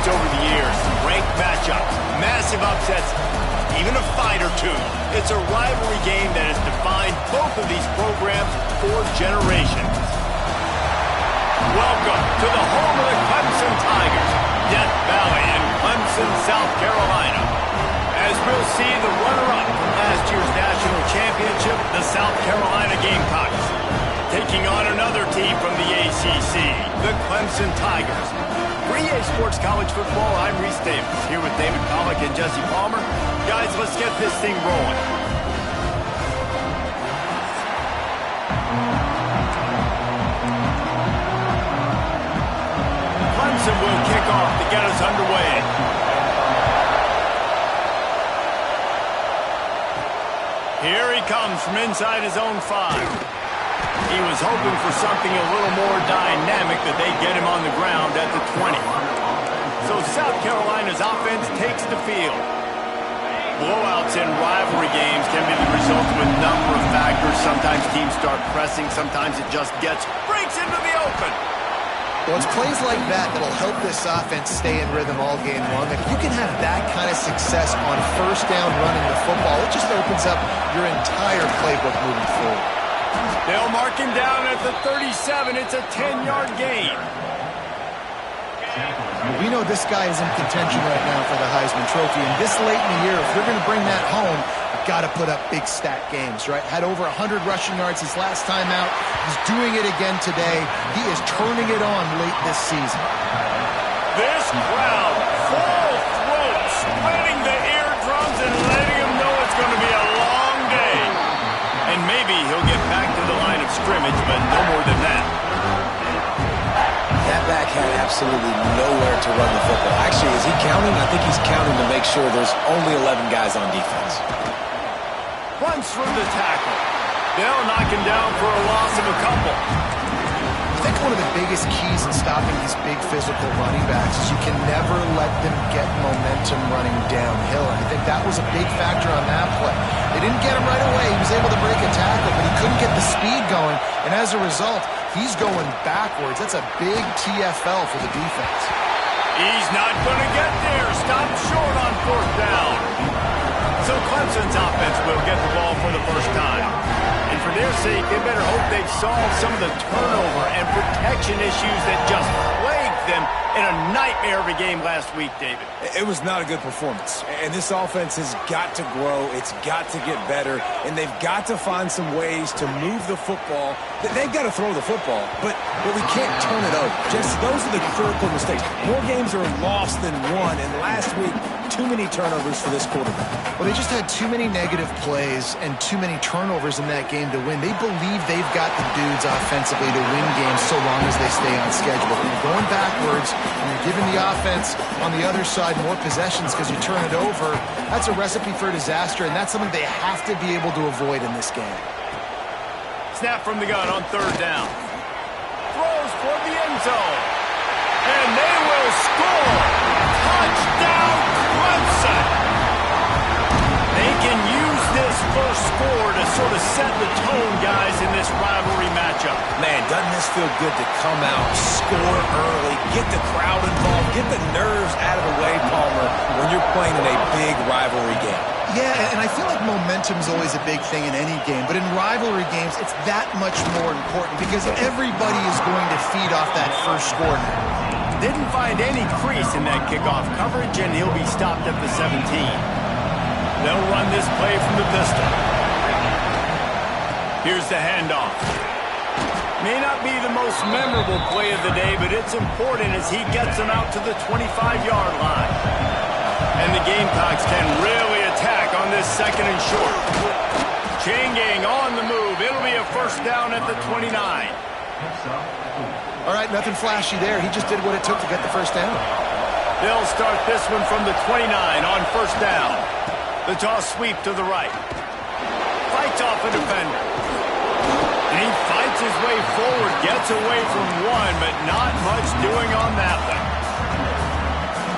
experienced over the years. Ranked matchups, massive upsets, even a fight or two. It's a rivalry game that has defined both of these programs for generations. Welcome to the home of the Clemson Tigers, Death Valley in Clemson, South Carolina. As we'll see the runner-up from last year's national championship, the South Carolina Gamecocks, taking on another team from the ACC, the Clemson Tigers. For EA Sports College Football, I'm Reese Davis, here with David Pollack and Jesse Palmer. Guys, let's get this thing rolling. Clemson will kick off to get us underway. Here he comes from inside his own 5. He was hoping for something a little more dynamic, that they'd get him on the ground at the 20. So South Carolina's offense takes the field. Blowouts in rivalry games can be the result of a number of factors. Sometimes teams start pressing, sometimes it just breaks into the open. Well, it's plays like that that'll help this offense stay in rhythm all game long. If you can have that kind of success on first down running the football, it just opens up your entire playbook moving forward. They'll mark him down at the 37. It's a 10-yard gain. We know this guy is in contention right now for the Heisman Trophy, and this late in the year, if you're going to bring that home, you've got to put up big stat games, right? Had over 100 rushing yards his last time out. He's doing it again today. He is turning it on late this season. This crowd, full throat, spreading the eardrums and letting him know it's going to be a long day. And maybe he'll get back to the line of scrimmage, but no more than that. That back had absolutely nowhere to run the football. Actually, is he counting? I think he's counting to make sure there's only 11 guys on defense. Runs through the tackle. They'll knock him down for a loss of a couple. I think one of the biggest keys in stopping these big physical running backs is you can never let them get momentum running downhill. And I think that was a big factor on that play. They didn't get him right away. He was able to break a tackle, but he couldn't get the speed going. And as a result, he's going backwards. That's a big TFL for the defense. He's not going to get there. Stop short on 4th down. So Clemson's offense will get the ball for the first time. And for their sake, they better hope they've solved some of the turnover and protection issues that just plagued them in a nightmare of a game last week, David. It was not a good performance. And this offense has got to grow. It's got to get better. And they've got to find some ways to move the football. They've got to throw the football, but we can't turn it over. Just those are the critical mistakes. More games are lost than won. And last week, too many turnovers for this quarterback. Well, they just had too many negative plays and too many turnovers in that game to win. They believe they've got the dudes offensively to win games so long as they stay on schedule. But when you're going backwards and you're giving the offense on the other side more possessions because you turn it over, that's a recipe for disaster, and that's something they have to be able to avoid in this game. Snap from the gun on 3rd down. Throws for the end zone. And they will score. Touchdown, Clemson. They can use this first score to sort of set the tone, guys, in this rivalry matchup. Man, doesn't this feel good to come out, score early, get the crowd involved, get the nerves out of the way, Palmer, when you're playing in a big rivalry game? Yeah, and I feel like momentum's always a big thing in any game, but in rivalry games, it's that much more important because everybody is going to feed off that first score. Didn't find any crease in that kickoff coverage, and he'll be stopped at the 17. They'll run this play from the pistol. Here's the handoff. May not be the most memorable play of the day, but it's important as he gets them out to the 25-yard line. And the Gamecocks can really attack on this 2nd and short. Chain gang on the move. It'll be a first down at the 29. All right, nothing flashy there. He just did what it took to get the first down. They'll start this one from the 29 on first down. The toss sweep to the right. Fights off a defender. And he fights his way forward, gets away from one, but not much doing on that one.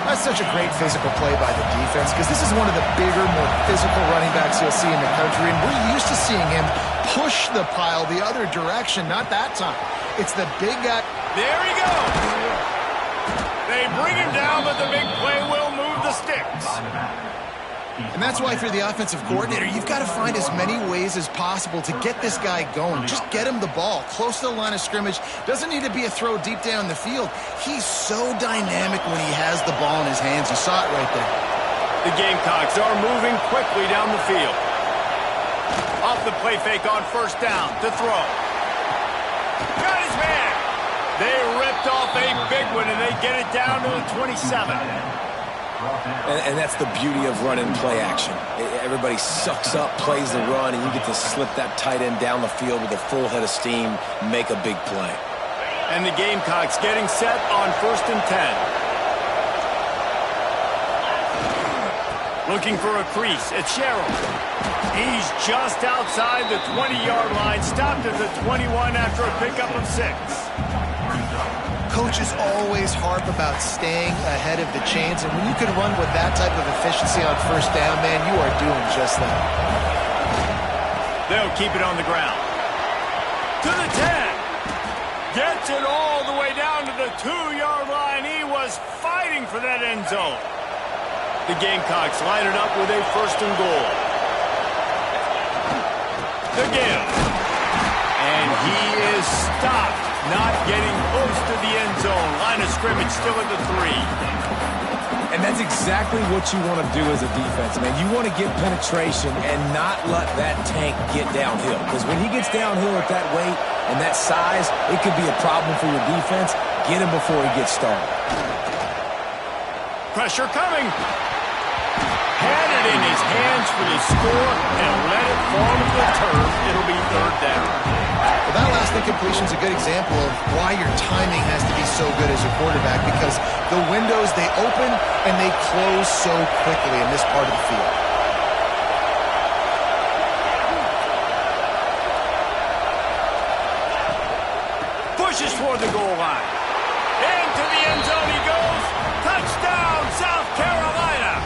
That's such a great physical play by the defense because this is one of the bigger, more physical running backs you'll see in the country, and we're used to seeing him push the pile the other direction, not that time. It's the big guy. There he goes. They bring him down, but the big play will move the sticks. And that's why if you're the offensive coordinator, you've got to find as many ways as possible to get this guy going. Just get him the ball close to the line of scrimmage. Doesn't need to be a throw deep down the field. He's so dynamic when he has the ball in his hands. You saw it right there. The Gamecocks are moving quickly down the field. Off the play fake on first down to throw. Got his man. They ripped off a big one, and they get it down to the 27. And that's the beauty of running play action. Everybody sucks up, plays the run, and you get to slip that tight end down the field with a full head of steam, make a big play. And the Gamecocks getting set on 1st and 10. Looking for a crease. It's Sherrill. He's just outside the 20-yard line, stopped at the 21 after a pickup of 6. Coaches always harp about staying ahead of the chains, and when you can run with that type of efficiency on first down, man, you are doing just that. They'll keep it on the ground. To the 10. Gets it all the way down to the 2-yard line. He was fighting for that end zone. The Gamecocks line it up with a 1st and goal. The give. And he is stopped. Not getting close to the end zone. Line of scrimmage still at the 3. And that's exactly what you want to do as a defense, man. You want to get penetration and not let that tank get downhill. Because when he gets downhill at that weight and that size, it could be a problem for your defense. Get him before he gets started. Pressure coming. Had it in his hands for the score and let it fall to the turf. It'll be 3rd down. Well, that last incompletion is a good example of why your timing has to be so good as a quarterback, because the windows, they open and they close so quickly in this part of the field. Pushes toward the goal line. Into the end zone he goes. Touchdown, South Carolina.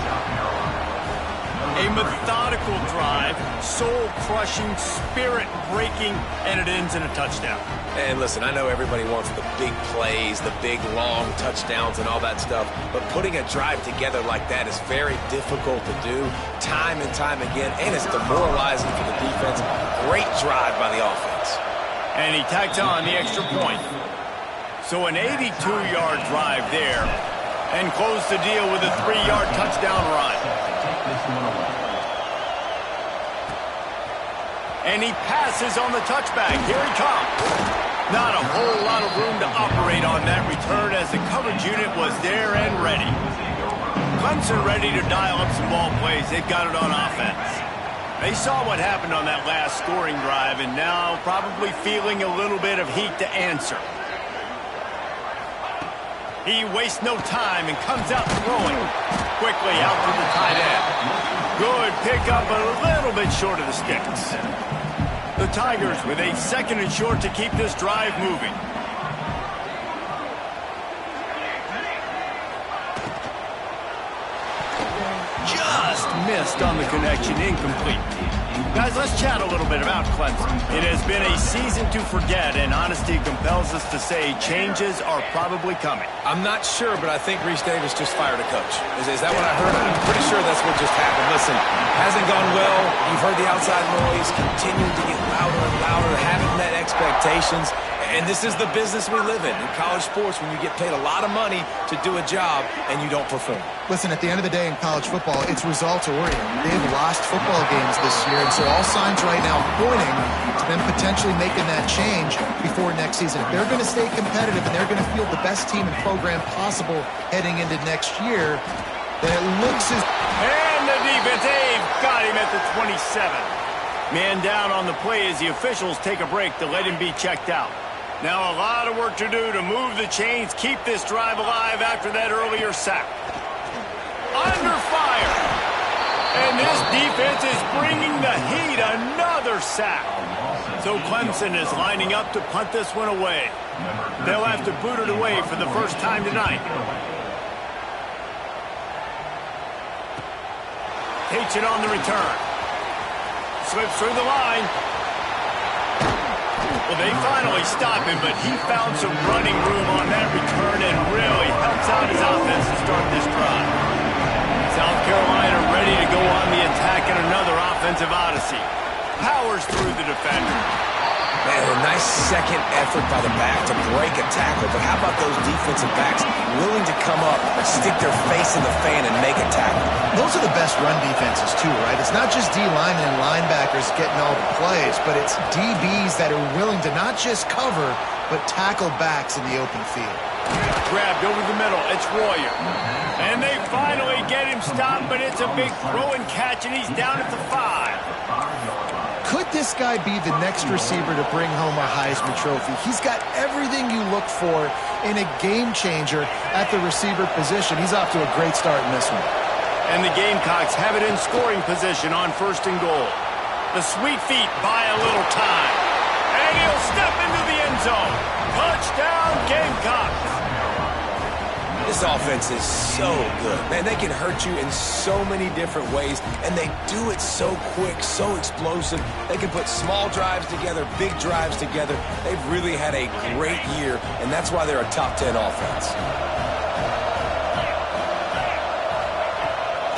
A methodical drive, soul-crushing, spirit-breaking, and it ends in a touchdown. And listen, I know everybody wants the big plays, the big, long touchdowns and all that stuff, but putting a drive together like that is very difficult to do time and time again, and it's demoralizing for the defense. Great drive by the offense. And he tacks on the extra point. So an 82-yard drive there, and close the deal with a 3-yard touchdown run. And he passes on the touchback. Here he comes. Not a whole lot of room to operate on that return as the coverage unit was there and ready. Clemson ready to dial up some ball plays. They've got it on offense. They saw what happened on that last scoring drive and now probably feeling a little bit of heat to answer. He wastes no time and comes out throwing. Quickly out to the tight end. Good pickup, but a little bit short of the sticks. The Tigers with a 2nd and short to keep this drive moving. Just missed on the connection, incomplete. Guys, let's chat a little bit about Clemson. It has been a season to forget, and honesty compels us to say changes are probably coming. I'm not sure, but I think Reese Davis just fired a coach. Is that what I heard? I'm pretty sure that's what just happened. Listen, hasn't gone well. You've heard the outside noise, continuing to get louder and louder, haven't met expectations. And this is the business we live in college sports, when you get paid a lot of money to do a job and you don't perform. Listen, at the end of the day in college football, it's results-oriented. They've lost football games this year, and so all signs right now pointing to them potentially making that change before next season. If they're going to stay competitive and they're going to field the best team and program possible heading into next year, then it looks as... And the defense, they've got him at the 27. Man down on the play as the officials take a break to let him be checked out. Now a lot of work to do to move the chains, keep this drive alive after that earlier sack. Under fire. And this defense is bringing the heat. Another sack. So Clemson is lining up to punt this one away. They'll have to boot it away for the first time tonight. Takes it on the return. Slips through the line. Well, they finally stop him, but he found some running room on that return and really helps out his offense to start this drive. South Carolina ready to go on the attack in another offensive odyssey. Powers through the defender. Man, a nice second effort by the back to break a tackle, but how about those defensive backs willing to come up, stick their face in the fan, and make a tackle? Those are the best run defenses, too, right? It's not just D-linemen and linebackers getting all the plays, but it's DBs that are willing to not just cover, but tackle backs in the open field. Grabbed over the middle. It's Royer. And they finally get him stopped, but it's a big throw and catch, and he's down at the 5. Could this guy be the next receiver to bring home a Heisman Trophy? He's got everything you look for in a game changer at the receiver position. He's off to a great start in this one. And the Gamecocks have it in scoring position on 1st and goal. The sweet feet buy a little time. And he'll step into the end zone. Touchdown, Gamecocks. This offense is so good. Man, they can hurt you in so many different ways, and they do it so quick, so explosive. They can put small drives together, big drives together. They've really had a great year, and that's why they're a top 10 offense.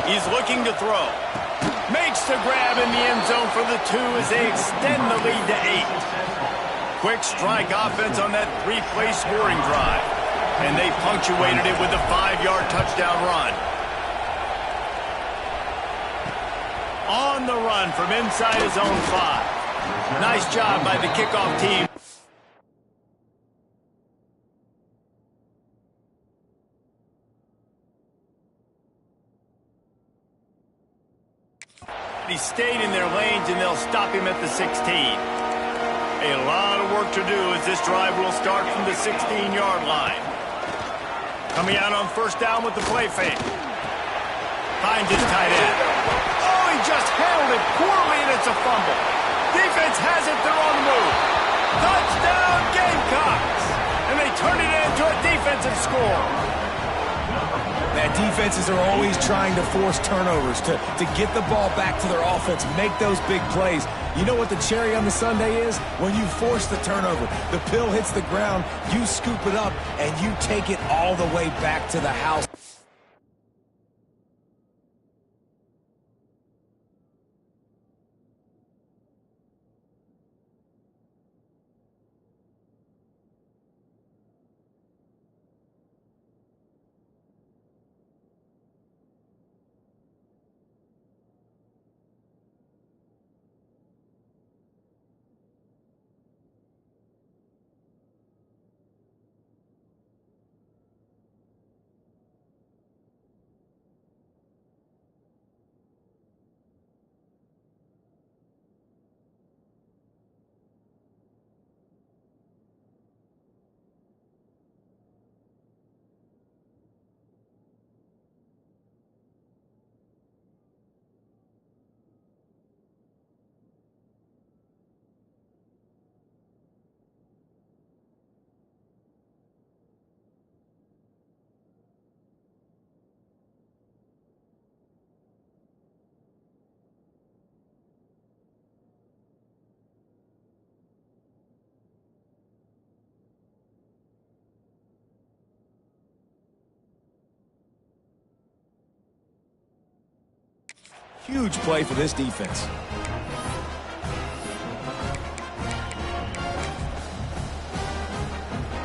He's looking to throw. Makes the grab in the end zone for the 2 as they extend the lead to 8. Quick strike offense on that 3-play scoring drive. And they punctuated it with a 5-yard touchdown run. On the run from inside his own 5. Nice job by the kickoff team. He stayed in their lanes, and they'll stop him at the 16. A lot of work to do as this drive will start from the 16-yard line. Coming out on 1st down with the play fake. Finds his tight end. Oh, he just handled it poorly, and it's a fumble. Defense has it. They're on the move. Touchdown, Gamecocks. And they turn it into a defensive score. Man, defenses are always trying to force turnovers to get the ball back to their offense, make those big plays. You know what the cherry on the sundae is? When you force the turnover, the pill hits the ground, you scoop it up, and you take it all the way back to the house. Huge play for this defense.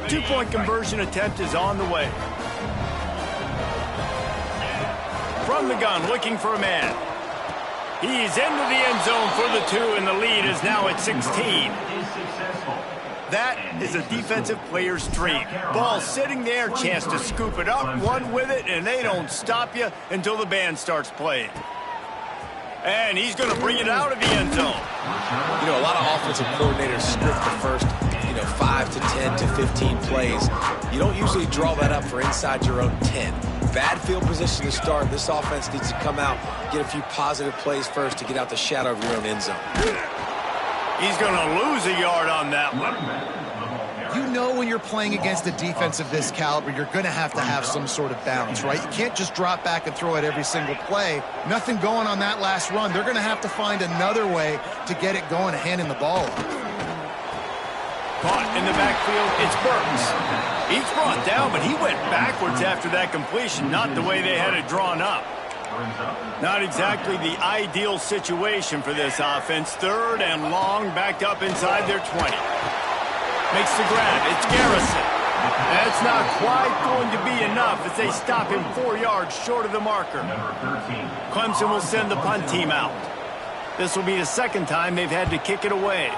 Two-point conversion attempt is on the way. From the gun, looking for a man. He's into the end zone for the 2, and the lead is now at 16. That is a defensive player's dream. Ball sitting there, chance to scoop it up, run with it, and they don't stop you until the band starts playing. And he's going to bring it out of the end zone. You know, a lot of offensive coordinators script the first, 5 to 10 to 15 plays. You don't usually draw that up for inside your own 10. Bad field position to start. This offense needs to come out, get a few positive plays first to get out the shadow of your own end zone. He's going to lose a yard on that one. You know when you're playing against a defense of this caliber, you're going to have some sort of balance, right? You can't just drop back and throw it every single play. Nothing going on that last run. They're going to have to find another way to get it going, handing the ball off. Caught in the backfield, it's Burks. He's brought down, but he went backwards after that completion, not the way they had it drawn up. Not exactly the ideal situation for this offense. 3rd and long, backed up inside their 20. Makes the grab. It's Garrison. That's not quite going to be enough as they stop him 4 yards short of the marker. Clemson will send the punt team out. This will be the 2nd time they've had to kick it away.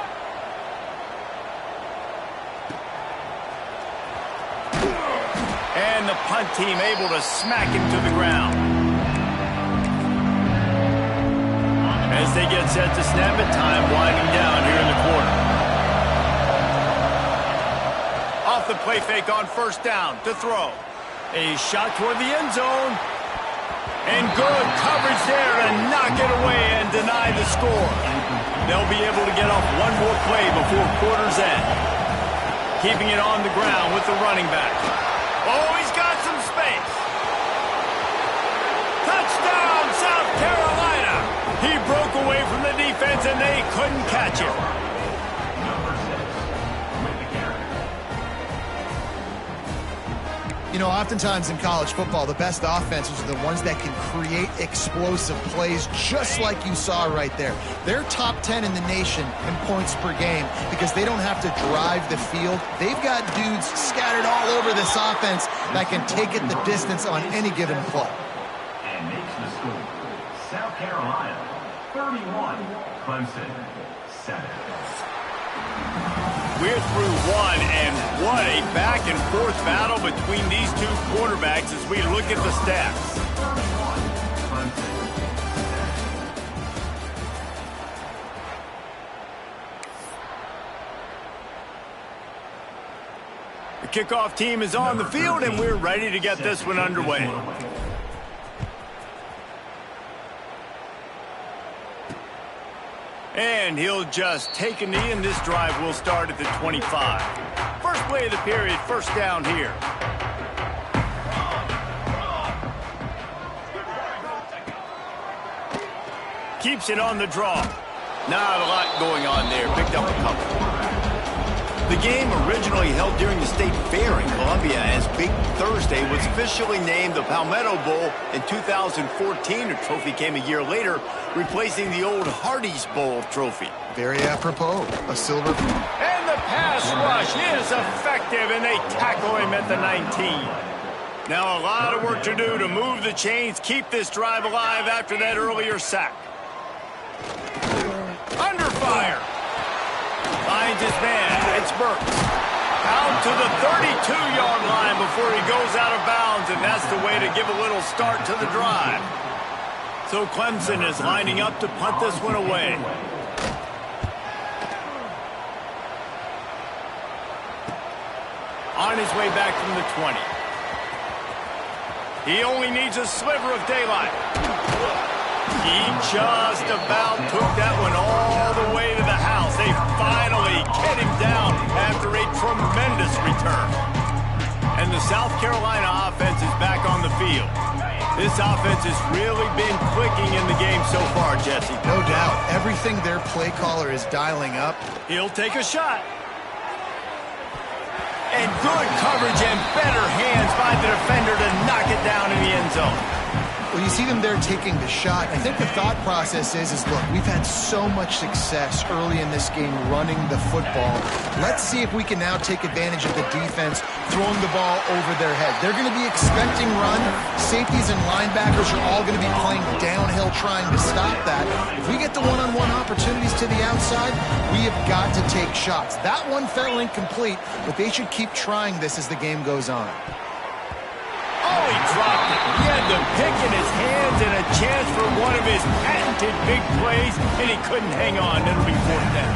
And the punt team able to smack him to the ground. As they get set to snap it, time winding down here in the quarter. Off the play fake on 1st down to throw. A shot toward the end zone. And good coverage there to knock it away and deny the score. They'll be able to get off one more play before quarter's end. Keeping it on the ground with the running back. Oh, he's got some space. Touchdown, South Carolina. He broke away from the defense and they couldn't catch him. You know, oftentimes in college football, the best offenses are the ones that can create explosive plays, just like you saw right there. They're top 10 in the nation in points per game because they don't have to drive the field. They've got dudes scattered all over this offense that can take it the distance on any given play. And makes the score. South Carolina, 31. Clemson, 7. We're through one, and what a back-and-forth battle between these two quarterbacks as we look at the stats. The kickoff team is on the field, and we're ready to get this one underway. And he'll just take a knee, and this drive will start at the 25. First play of the period, 1st down here. Keeps it on the draw. Not a lot going on there. Picked up a couple. The game, originally held during the State Fair in Columbia as Big Thursday, was officially named the Palmetto Bowl in 2014. The trophy came a year later, replacing the old Hardee's Bowl trophy. Very apropos, a silver. And the pass rush is effective, and they tackle him at the 19. Now a lot of work to do to move the chains, keep this drive alive after that earlier sack. Under fire. Finds his man. It's Burks. Out to the 32-yard line before he goes out of bounds, and that's the way to give a little start to the drive. So Clemson is lining up to punt this one away. On his way back from the 20. He only needs a sliver of daylight. He just about took that one all the way to the house. They finally get him down after a tremendous return. And the South Carolina offense is back on the field. This offense has really been clicking in the game so far, Jesse. No doubt. Everything their play caller is dialing up. He'll take a shot. And good coverage and better hands by the defender to knock it down in the end zone. Well, you see them there taking the shot. I think the thought process is look, we've had so much success early in this game running the football. Let's see if we can now take advantage of the defense throwing the ball over their head. They're going to be expecting run. Safeties and linebackers are all going to be playing downhill trying to stop that. If we get the one-on-one opportunities to the outside, we have got to take shots. That one fell incomplete, but they should keep trying this as the game goes on. Oh, he dropped it. He had the pick in his hands and a chance for one of his patented big plays, and he couldn't hang on. It'll be 4th down.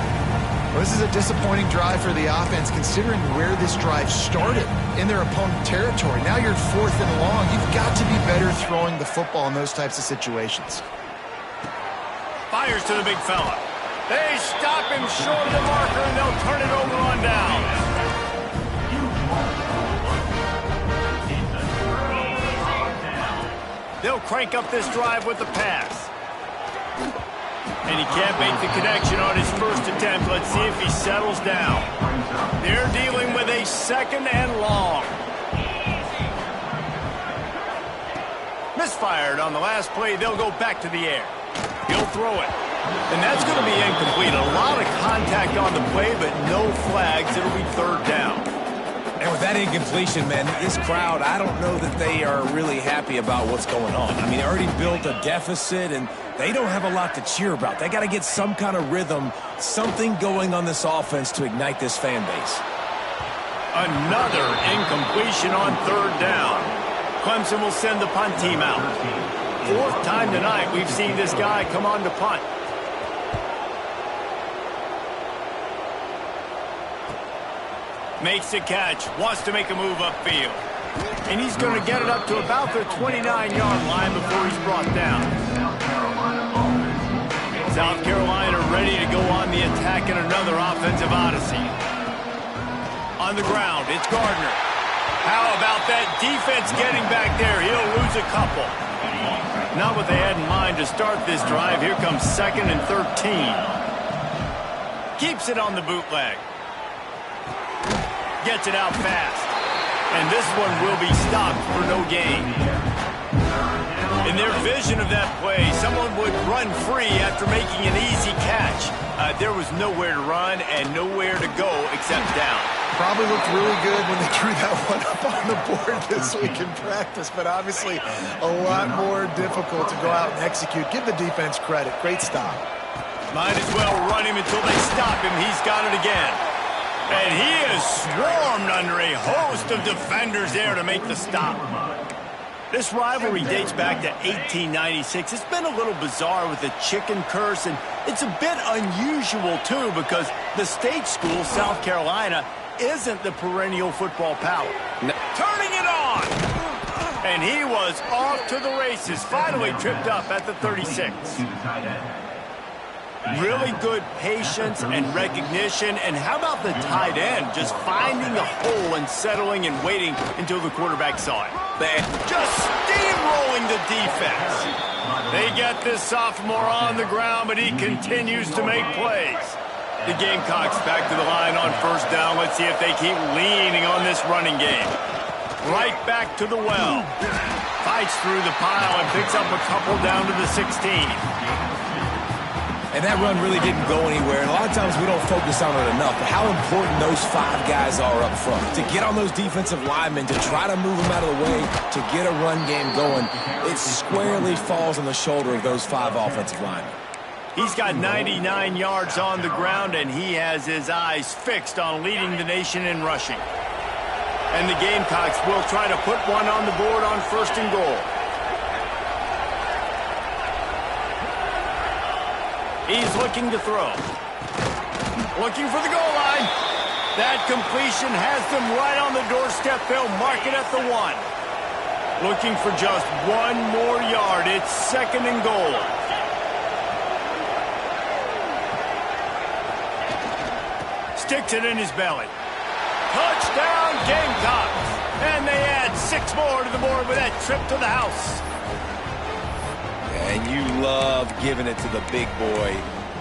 Well, this is a disappointing drive for the offense, considering where this drive started in their opponent territory. Now you're 4th and long. You've got to be better throwing the football in those types of situations. Fires to the big fella. They stop him short of the marker, and they'll turn it over on down. They'll crank up this drive with the pass. And he can't make the connection on his first attempt. Let's see if he settles down. They're dealing with a 2nd and long. Misfired on the last play. They'll go back to the air. He'll throw it. And that's going to be incomplete. A lot of contact on the play, but no flags. It'll be 3rd down. And with that incompletion, man, this crowd, I don't know that they are really happy about what's going on. I mean, they already built a deficit, and they don't have a lot to cheer about. They got to get some kind of rhythm, something going on this offense to ignite this fan base. Another incompletion on 3rd down. Clemson will send the punt team out. 4th time tonight we've seen this guy come on to punt. Makes the catch, wants to make a move upfield. And he's going to get it up to about the 29-yard line before he's brought down. South Carolina ready to go on the attack in another offensive odyssey. On the ground, it's Gardner. How about that defense getting back there? He'll lose a couple. Not what they had in mind to start this drive. Here comes 2nd and 13. Keeps it on the bootleg. Gets it out fast. And this one will be stopped for no gain. In their vision of that play, someone would run free after making an easy catch. There was nowhere to run and nowhere to go except down. Probably looked really good when they drew that one up on the board this week in practice, but obviously a lot more difficult to go out and execute. Give the defense credit. Great stop. Might as well run him until they stop him. He's got it again. And he is swarmed under a host of defenders there to make the stop. This rivalry dates back to 1896. It's been a little bizarre with the chicken curse, and it's a bit unusual, too, because the state school, South Carolina, isn't the perennial football power. Turning it on! And he was off to the races, finally tripped up at the 36. Really good patience and recognition. And how about the tight end just finding the hole and settling and waiting until the quarterback saw it? Just steamrolling the defense. They get this sophomore on the ground, but he continues to make plays. The Gamecocks back to the line on 1st down. Let's see if they keep leaning on this running game. Right back to the well. Fights through the pile and picks up a couple down to the 16. And that run really didn't go anywhere. And a lot of times we don't focus on it enough, but how important those 5 guys are up front. To get on those defensive linemen, to try to move them out of the way, to get a run game going, it squarely falls on the shoulder of those 5 offensive linemen. He's got 99 yards on the ground, and he has his eyes fixed on leading the nation in rushing. And the Gamecocks will try to put one on the board on 1st and goal. He's looking to throw. Looking for the goal line. That completion has them right on the doorstep. They'll mark it at the 1. Looking for just 1 more yard. It's 2nd and goal. Sticks it in his belly. Touchdown, Gamecocks. And they add 6 more to the board with that trip to the house. And you love giving it to the big boy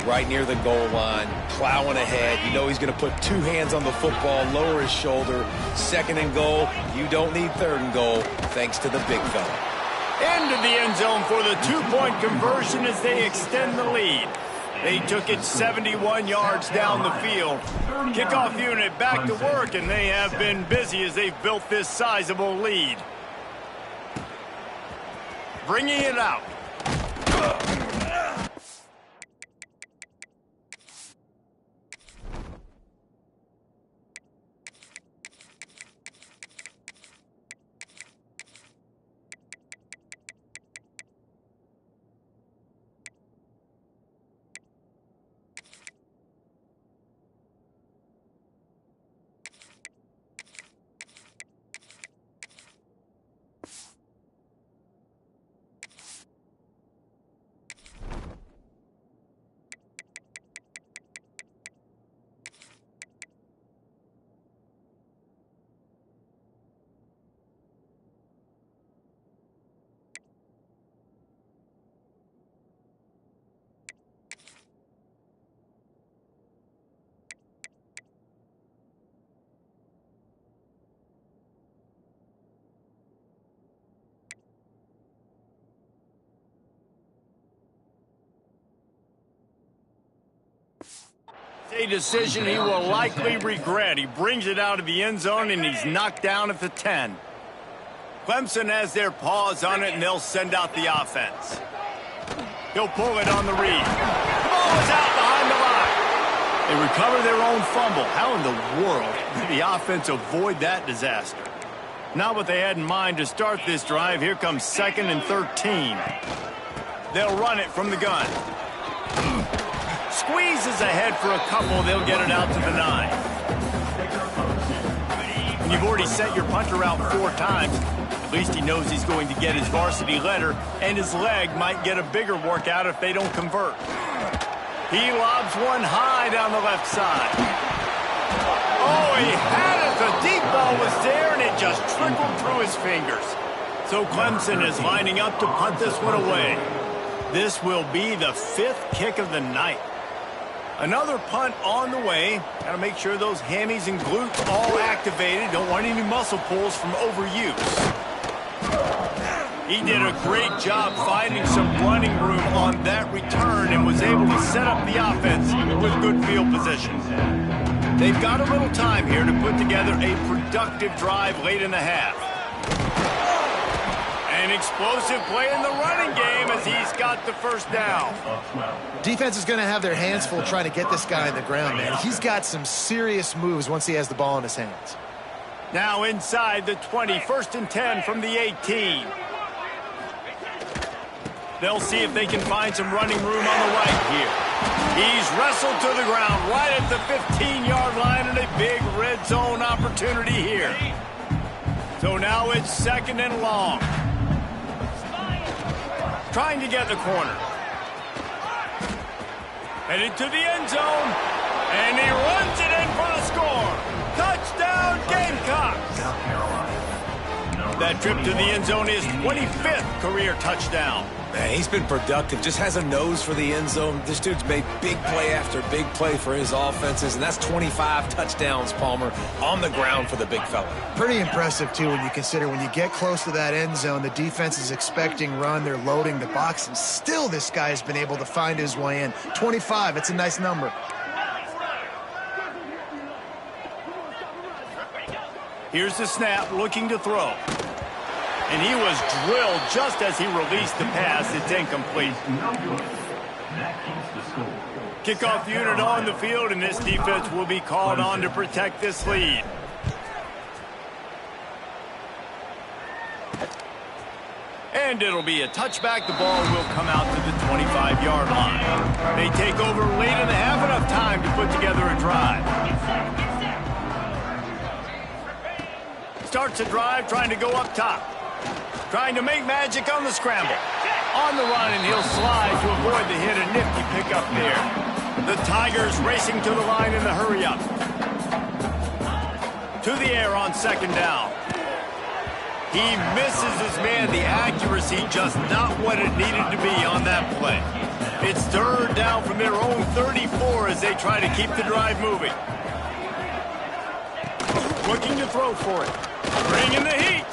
right near the goal line, plowing ahead. You know he's going to put 2 hands on the football, lower his shoulder. 2nd and goal. You don't need 3rd and goal, thanks to the big fella. Into the end zone for the 2-point conversion as they extend the lead. They took it 71 yards down the field. Kickoff unit back to work, and they have been busy as they've built this sizable lead. Bringing it out. A decision he will likely regret. He brings it out of the end zone, and he's knocked down at the 10. Clemson has their paws on it, and they'll send out the offense. He'll pull it on the read. The ball is out behind the line. They recover their own fumble. How in the world did the offense avoid that disaster? Not what they had in mind to start this drive. Here comes 2nd and 13. They'll run it from the gun. Squeezes ahead for a couple. They'll get it out to the 9. When you've already sent your punter out 4 times, at least he knows he's going to get his varsity letter, and his leg might get a bigger workout if they don't convert. He lobs one high down the left side. Oh, he had it. The deep ball was there, and it just trickled through his fingers. So Clemson is lining up to punt this one away. This will be the 5th kick of the night. Another punt on the way. Got to make sure those hammies and glutes all activated. Don't want any muscle pulls from overuse. He did a great job finding some running room on that return and was able to set up the offense with good field position. They've got a little time here to put together a productive drive late in the half. An explosive play in the running game as he's got the first down. Defense is going to have their hands full trying to get this guy on the ground, man. He's got some serious moves once he has the ball in his hands. Now inside the 20, 1st and 10 from the 18. They'll see if they can find some running room on the right here. He's wrestled to the ground right at the 15-yard line, and a big red zone opportunity here. So now it's 2nd and long. Trying to get the corner. Headed to the end zone, and he runs it in for the score. Touchdown, Gamecocks! That trip to the end zone is 25th career touchdown. Man, he's been productive, just has a nose for the end zone. This dude's made big play after big play for his offenses, and that's 25 touchdowns, Palmer, on the ground for the big fella. Pretty impressive, too, when you consider when you get close to that end zone, the defense is expecting run, they're loading the box, and still this guy has been able to find his way in. 25, it's a nice number. Here's the snap, looking to throw. And he was drilled just as he released the pass. It's incomplete. Kickoff unit on the field, and this defense will be called on to protect this lead. And it'll be a touchback. The ball will come out to the 25-yard line. They take over late in the half, enough time to put together a drive. Starts a drive, trying to go up top. Trying to make magic on the scramble. On the run, and he'll slide to avoid the hit. A nifty pickup there. The Tigers racing to the line in the hurry-up. To the air on 2nd down. He misses his man. The accuracy just not what it needed to be on that play. It's 3rd down from their own 34 as they try to keep the drive moving. Looking to throw for it. Bringing the heat.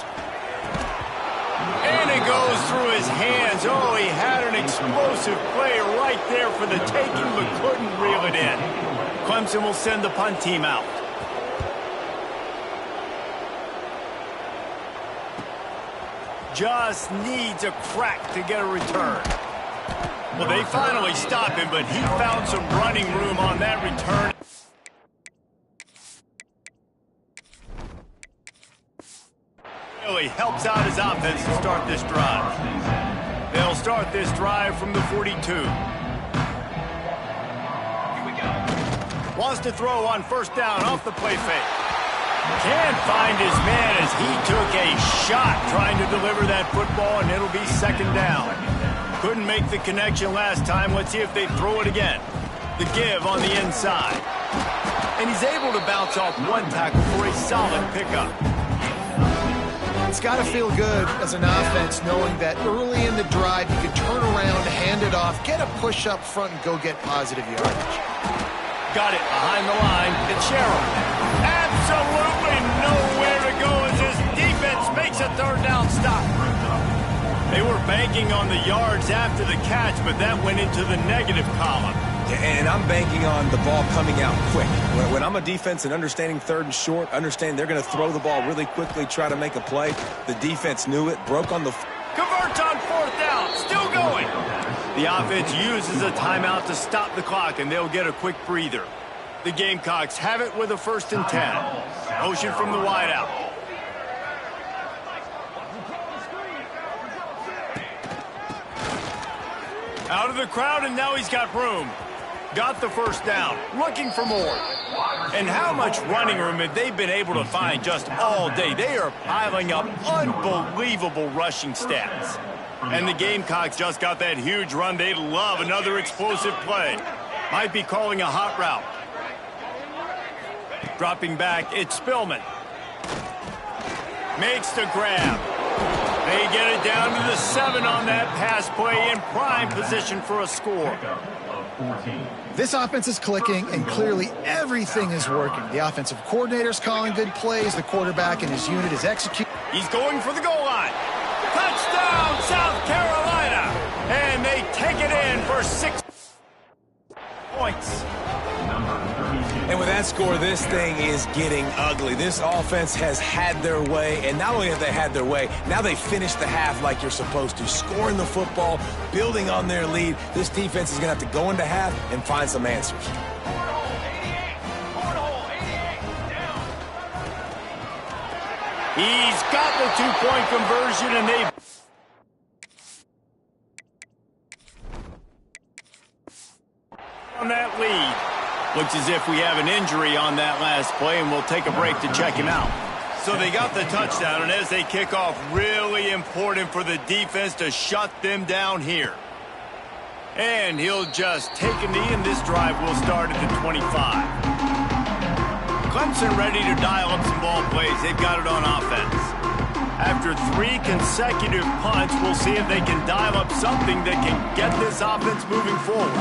And it goes through his hands. Oh, he had an explosive play right there for the taking, but couldn't reel it in. Clemson will send the punt team out. Just needs a crack to get a return. Well, they finally stop him, but he found some running room on that return. Really helps out his offense to start this drive. They'll start this drive from the 42. Wants to throw on 1st down off the play fake. Can't find his man as he took a shot trying to deliver that football, and it'll be 2nd down. Couldn't make the connection last time. Let's see if they throw it again. The give on the inside. And he's able to bounce off one tackle for a solid pickup. It's got to feel good as an offense knowing that early in the drive you can turn around, hand it off, get a push up front, and go get positive yardage. Got it behind the line. It's Sherrill. Absolutely nowhere to go as his defense makes a 3rd down stop. They were banking on the yards after the catch, but that went into the negative column. And I'm banking on the ball coming out quick. When I'm a defense and understanding third and short, understand they're going to throw the ball really quickly, try to make a play. The defense knew it, broke on the... Converts on 4th down, still going. The offense uses a timeout to stop the clock, and they'll get a quick breather. The Gamecocks have it with a 1st and 10. Motion from the wideout. Out of the crowd, and now he's got room. Got the 1st down, looking for more. And how much running room have they been able to find just all day? They are piling up unbelievable rushing stats. And the Gamecocks just got that huge run. They love another explosive play. Might be calling a hot route. Dropping back, it's Spillman. Makes the grab. They get it down to the 7 on that pass play, in prime position for a score. This offense is clicking, and clearly everything is working. The offensive coordinator's calling good plays. The quarterback and his unit is executing. He's going for the goal line. Touchdown, South Carolina! And they take it in for 6 points. And with that score, this thing is getting ugly. This offense has had their way, and not only have they had their way, now they finish the half like you're supposed to, scoring the football, building on their lead. This defense is going to have to go into half and find some answers. He's got the 2-point conversion, and they... on that lead. Looks as if we have an injury on that last play, and we'll take a break to check him out. So they got the touchdown, and as they kick off, really important for the defense to shut them down here. And he'll just take a knee, and this drive will start at the 25. Clemson ready to dial up some ball plays. They've got it on offense. After 3 consecutive punts, we'll see if they can dial up something that can get this offense moving forward.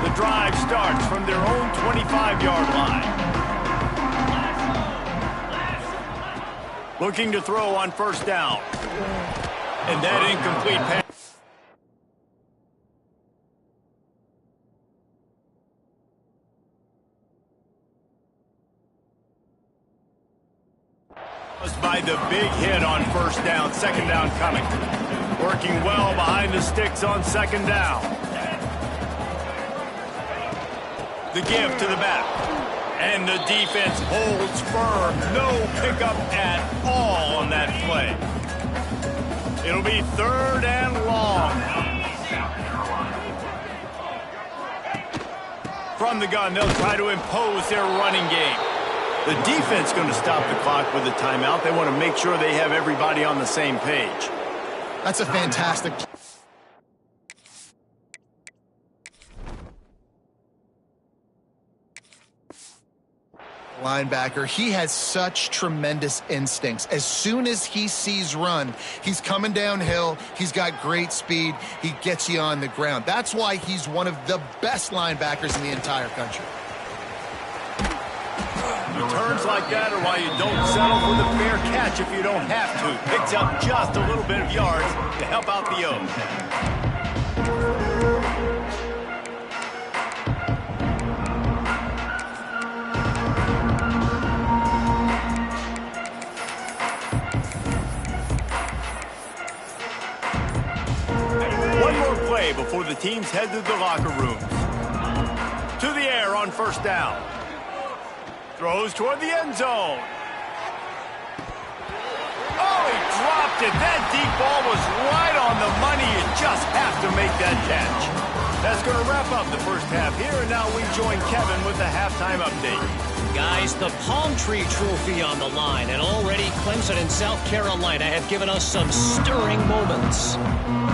The drive starts from their own 25-yard line. Looking to throw on 1st down. And that incomplete pass. By the big hit on 1st down, 2nd down coming. Working well behind the sticks on 2nd down. The give to the back. And the defense holds firm. No pickup at all on that play. It'll be 3rd and long. From the gun, they'll try to impose their running game. The defense going to stop the clock with a timeout. They want to make sure they have everybody on the same page. That's a fantastic play. Linebacker, he has such tremendous instincts. As soon as he sees run, he's coming downhill, he's got great speed, he gets you on the ground. That's why he's one of the best linebackers in the entire country. Returns like that are why you don't settle for the fair catch if you don't have to. Picks up just a little bit of yards to help out the Oaks. Before the teams head to the locker rooms. To the air on 1st down. Throws toward the end zone. Oh, he dropped it. That deep ball was right on the money. You just have to make that catch. That's going to wrap up the first half here, and now we join Kevin with the halftime update. Guys, the Palm Tree Trophy on the line, and already Clemson and South Carolina have given us some stirring moments.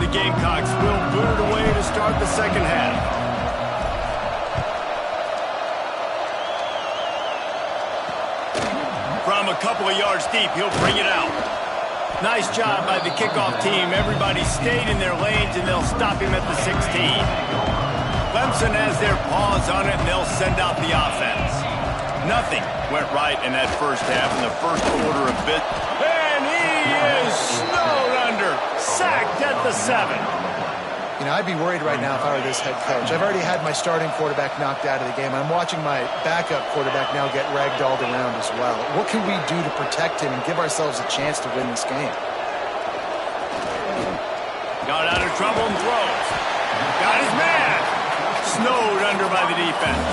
The Gamecocks will boot it away to start the second half. From a couple of yards deep, he'll bring it out. Nice job by the kickoff team. Everybody stayed in their lanes, and they'll stop him at the 16. Clemson has their paws on it, and they'll send out the offense. Nothing went right in that first half in the first quarter of bit. And he is snowed under. Sacked at the 7. You know, I'd be worried right now if I were this head coach. I've already had my starting quarterback knocked out of the game. I'm watching my backup quarterback now get ragdolled around as well. What can we do to protect him and give ourselves a chance to win this game? Got out of trouble and throws. Got his man. Snowed under by the defense.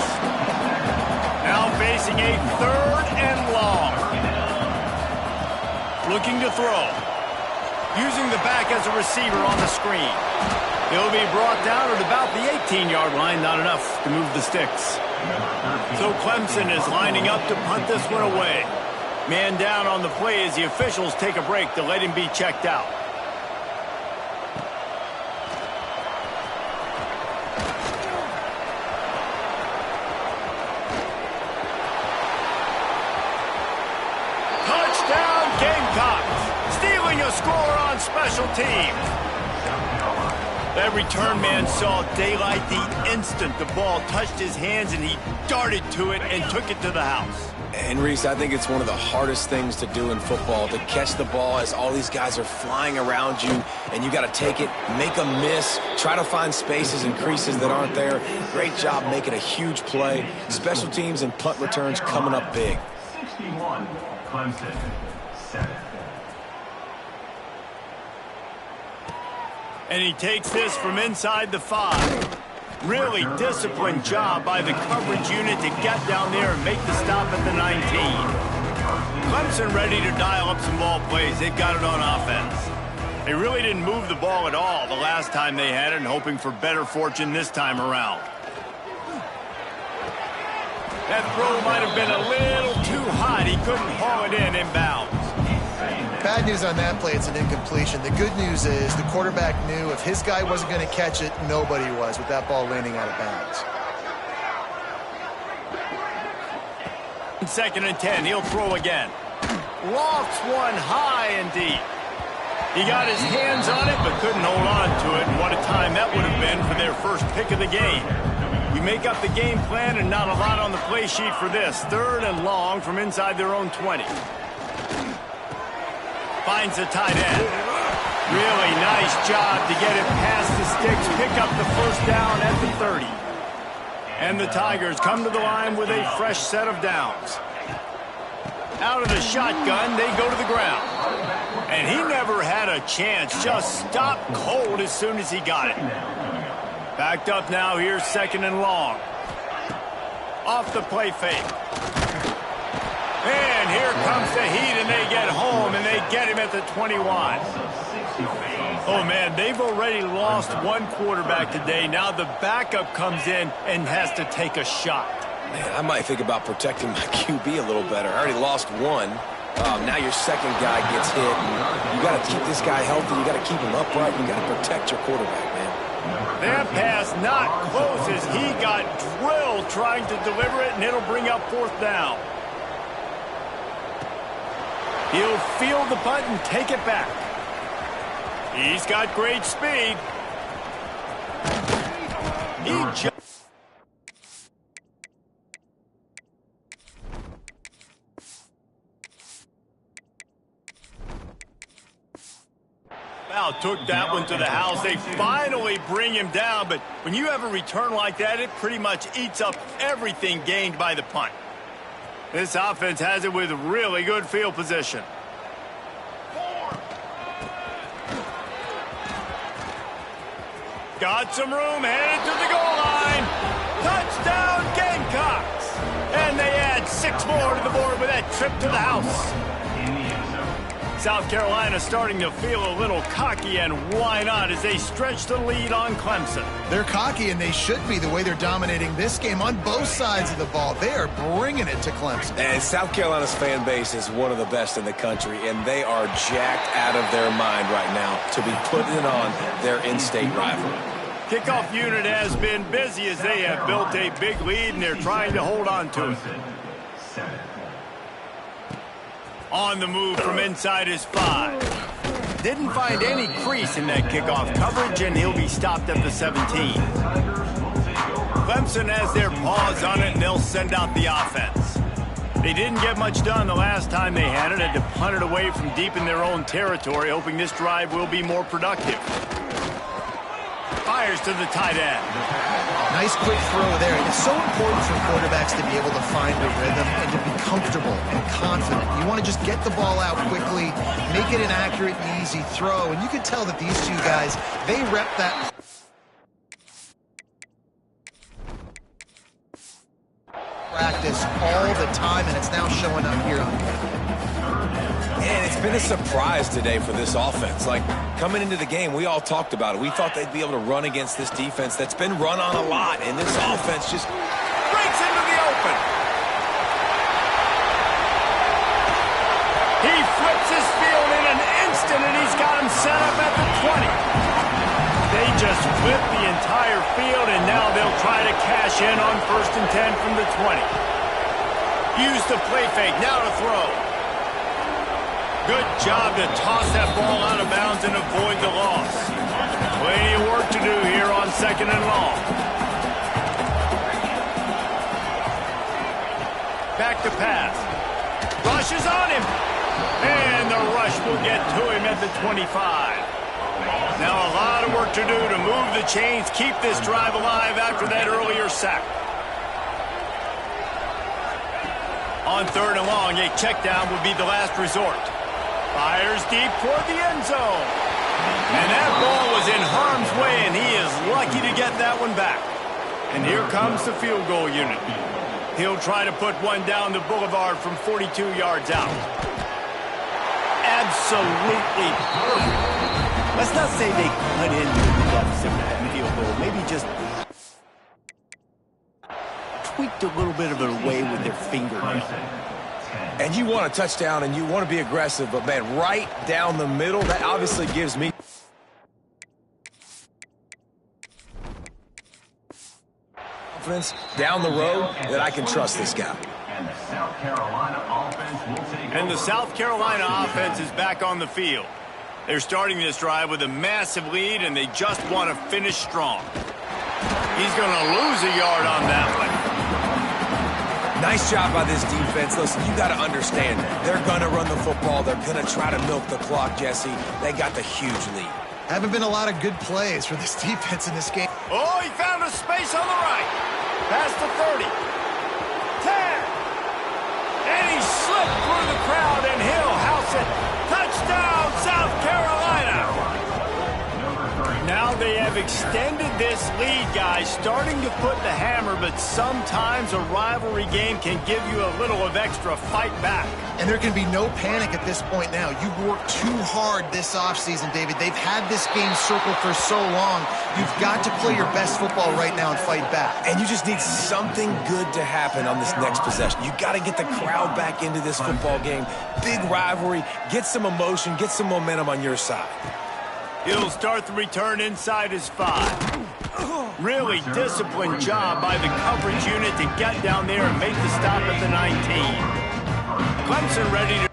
Now facing a 3rd and long. Looking to throw. Using the back as a receiver on the screen. He'll be brought down at about the 18-yard line. Not enough to move the sticks. So Clemson is lining up to punt this one away. Man down on the play as the officials take a break to let him be checked out. Touchdown Gamecocks! Stealing a score on special teams. That return man saw daylight the instant the ball touched his hands, and he darted to it and took it to the house. And Reese, I think it's one of the hardest things to do in football, to catch the ball as all these guys are flying around you, and you got to take it, make a miss, try to find spaces and creases that aren't there. Great job making a huge play. Special teams and punt returns coming up big. 61, Clemson, 7. And he takes this from inside the 5. Really disciplined job by the coverage unit to get down there and make the stop at the 19. Clemson ready to dial up some ball plays. They've got it on offense. They really didn't move the ball at all the last time they had it, and hoping for better fortune this time around. That throw might have been a little too hot. He couldn't haul it in inbounds. Bad news on that play, it's an incompletion. The good news is the quarterback knew if his guy wasn't going to catch it, nobody was with that ball landing out of bounds. 2nd and 10, he'll throw again. Lofts one high and deep. He got his hands on it but couldn't hold on to it, and what a time that would have been for their first pick of the game. We make up the game plan and not a lot on the play sheet for this. 3rd and long from inside their own 20. Finds the tight end. Really nice job to get it past the sticks, pick up the first down at the 30. And the Tigers come to the line with a fresh set of downs. Out of the shotgun, they go to the ground. And he never had a chance, just stopped cold as soon as he got it. Backed up now, here's 2nd and long. Off the play fake. And here comes the heat, and they get home, and they get him at the 21. Oh, man, they've already lost one quarterback today. Now the backup comes in and has to take a shot. Man, I might think about protecting my QB a little better. I already lost one. Now your second guy gets hit. And you got to keep this guy healthy. You got to keep him upright. You got to protect your quarterback, man. That pass not close as he got drilled trying to deliver it, and it'll bring up 4th down. He'll field the punt and take it back. He's got great speed. He just... Now took that one to the house. They finally bring him down, but when you have a return like that, it pretty much eats up everything gained by the punt. This offense has it with really good field position. Got some room, headed to the goal line. Touchdown, Gamecocks! And they add 6 more to the board with that trip to the house. South Carolina starting to feel a little cocky, and why not, as they stretch the lead on Clemson. They're cocky, and they should be the way they're dominating this game on both sides of the ball. They are bringing it to Clemson. And South Carolina's fan base is one of the best in the country, and they are jacked out of their mind right now to be putting it on their in-state rival. Kickoff unit has been busy as they have built a big lead, and they're trying to hold on to it. On the move from inside his 5. Didn't find any crease in that kickoff coverage, and he'll be stopped at the 17. Clemson has their paws on it, and they'll send out the offense. They didn't get much done the last time they had it. Had to punt it away from deep in their own territory, hoping this drive will be more productive. fires to the tight end. Nice quick throw there. It's so important for quarterbacks to be able to find a rhythm and to be comfortable and confident. You want to just get the ball out quickly, make it an accurate and easy throw. And you can tell that these two guys, they rep that practice all the time, and it's now showing up here on camera. And it's been a surprise today for this offense. Like, coming into the game, we all talked about it. We thought they'd be able to run against this defense that's been run on a lot, and this offense just Breaks into the open. He flips his field in an instant, and he's got him set up at the 20. They just flip the entire field, and now they'll try to cash in on 1st and 10 from the 20. Use the play fake, now to throw. Good job to toss that ball out of bounds and avoid the loss. Plenty of work to do here on 2nd and long. Back to pass. Rush is on him. And the rush will get to him at the 25. Now a lot of work to do to move the chains, keep this drive alive after that earlier sack. On 3rd and long, a check down would be the last resort. Fires deep toward the end zone. And that ball was in harm's way, and he is lucky to get that one back. And here comes the field goal unit. He'll try to put one down the boulevard from 42 yards out. Absolutely perfect. Let's not say they cut into the deficit with that field goal. Maybe just tweaked a little bit of it away with their fingernail. And you want a touchdown and you want to be aggressive, but man, right down the middle, that obviously gives me confidence down the road that I can trust this guy. And the South Carolina offense will take And the South Carolina offense is back on the field. They're starting this drive with a massive lead, and they just want to finish strong. He's going to lose a yard on that one. Nice job by this defense. Listen, you got to understand, they're going to run the football. They're going to try to milk the clock, Jesse. They got the huge lead. Haven't been a lot of good plays for this defense in this game. Oh, he found a space on the right. Past the 30. 10. And he slipped through the crowd, and he'll house it. Touchdown, South Carolina. Now they have extended this lead, guys, starting to put the hammer, but sometimes a rivalry game can give you a little of extra fight back. And there can be no panic at this point now. You've worked too hard this offseason, David. They've had this game circled for so long. You've got to play your best football right now and fight back. And you just need something good to happen on this next possession. You got to get the crowd back into this football game. Big rivalry. Get some emotion. Get some momentum on your side. He'll start the return inside his 5. Really disciplined job by the coverage unit to get down there and make the stop at the 19. Clemson ready to...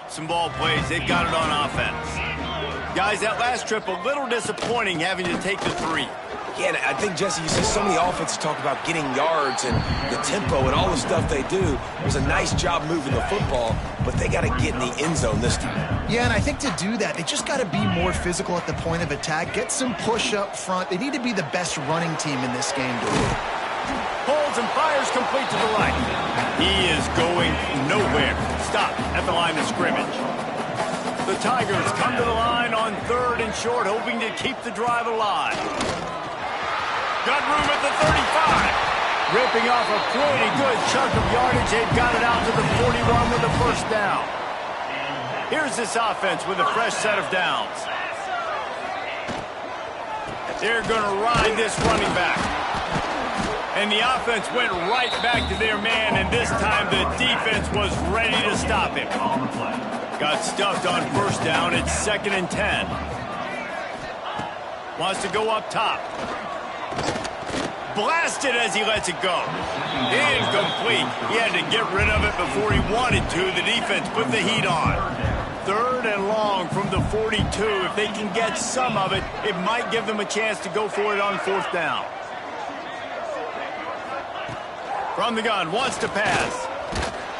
Some ball plays. They've got it on offense. Guys, that last trip a little disappointing having to take the 3. Yeah, and I think, Jesse, you see so many offenses talk about getting yards and the tempo and all the stuff they do. It was a nice job moving the football, but they got to get in the end zone this time. Yeah, and I think to do that, they just got to be more physical at the point of attack, get some push up front. They need to be the best running team in this game, David. Holds and fires complete to the right. He is going nowhere. Stop at the line of scrimmage. The Tigers come to the line on 3rd and short, hoping to keep the drive alive. Got room at the 35. Ripping off a pretty good chunk of yardage. They've got it out to the 41 with the first down. Here's this offense with a fresh set of downs. They're going to ride this running back. And the offense went right back to their man, and this time the defense was ready to stop him. Got stuffed on first down. It's 2nd and 10. Wants to go up top. Blasted as he lets it go. Incomplete. He had to get rid of it before he wanted to. The defense put the heat on. 3rd and long from the 42. If they can get some of it, it might give them a chance to go for it on 4th down. From the gun, wants to pass.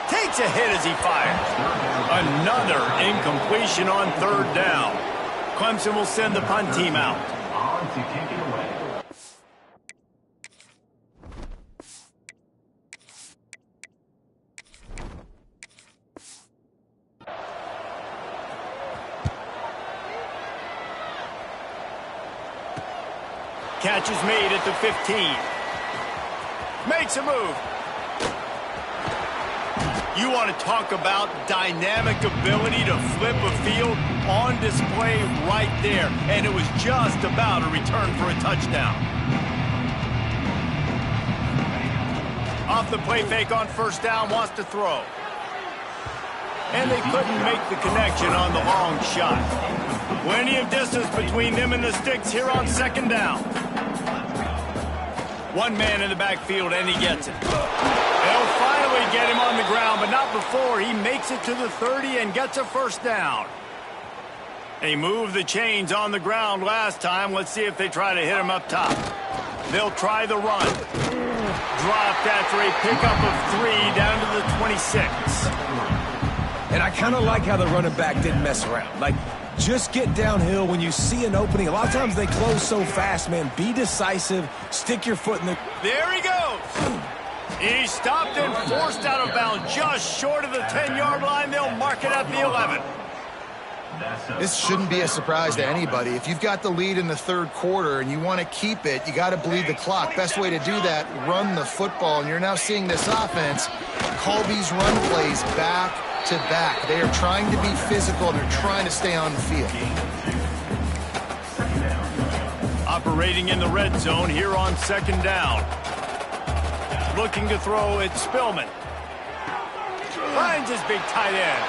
Takes a hit as he fires. Another incompletion on third down. Clemson will send the punt team out. On to kick it away. Catch is made at the 15. Makes a move. You want to talk about dynamic ability to flip a field, on display right there. And it was just about a return for a touchdown. Off the play fake on first down, wants to throw. And they couldn't make the connection on the long shot. Plenty of distance between them and the sticks here on second down. One man in the backfield, and he gets it. They'll finally get him on the ground, but not before he makes it to the 30 and gets a first down. They moved the chains on the ground last time. Let's see if they try to hit him up top. They'll try the run. Dropped after a pickup of 3 down to the 26. And I kind of like how the running back didn't mess around. Like, just get downhill when you see an opening. A lot of times they close so fast, man. Be decisive. Stick your foot in the... There he goes. He stopped and forced out of bounds just short of the 10-yard line. They'll mark it at the 11. This shouldn't be a surprise to anybody. If you've got the lead in the third quarter and you want to keep it, you got to bleed the clock. Best way to do that, run the football. And you're now seeing this offense call these run plays back to back. They are trying to be physical, and they're trying to stay on the field. Operating in the red zone here on second down. Looking to throw it, Spillman. Finds his big tight end.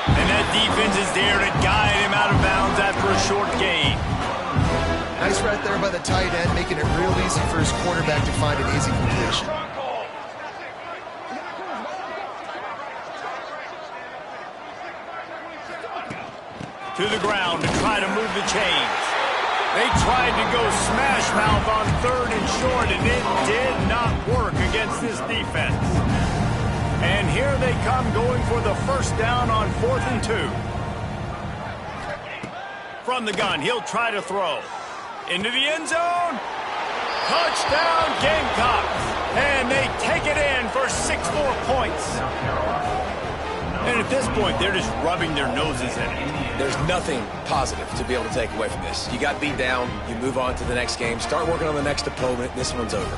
And that defense is there to guide him out of bounds after a short gain. Nice right there by the tight end, making it real easy for his quarterback to find an easy completion. To the ground to try to move the chains. They tried to go smash mouth on third and short, and it did not work against this defense. And here they come going for the first down on 4th and 2. From the gun, he'll try to throw. Into the end zone. Touchdown Gamecocks. And they take it in for 6 more points. And at this point, they're just rubbing their noses in it. There's nothing positive to be able to take away from this. You got beat down, you move on to the next game, start working on the next opponent, this one's over.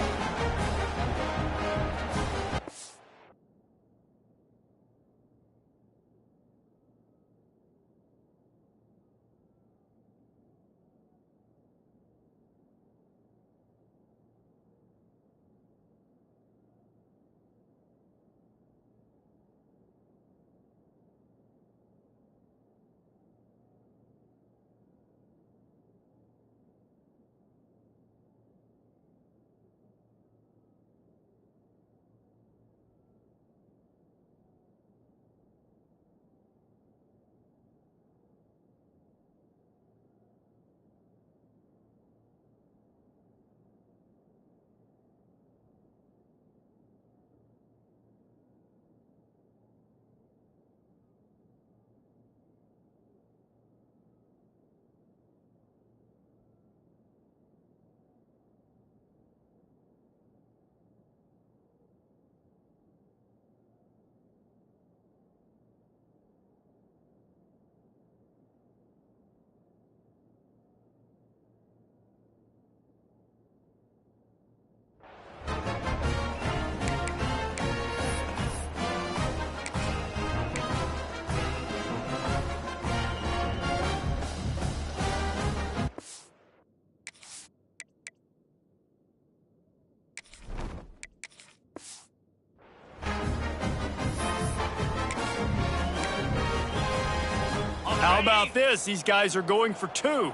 How about this? These guys are going for 2. He's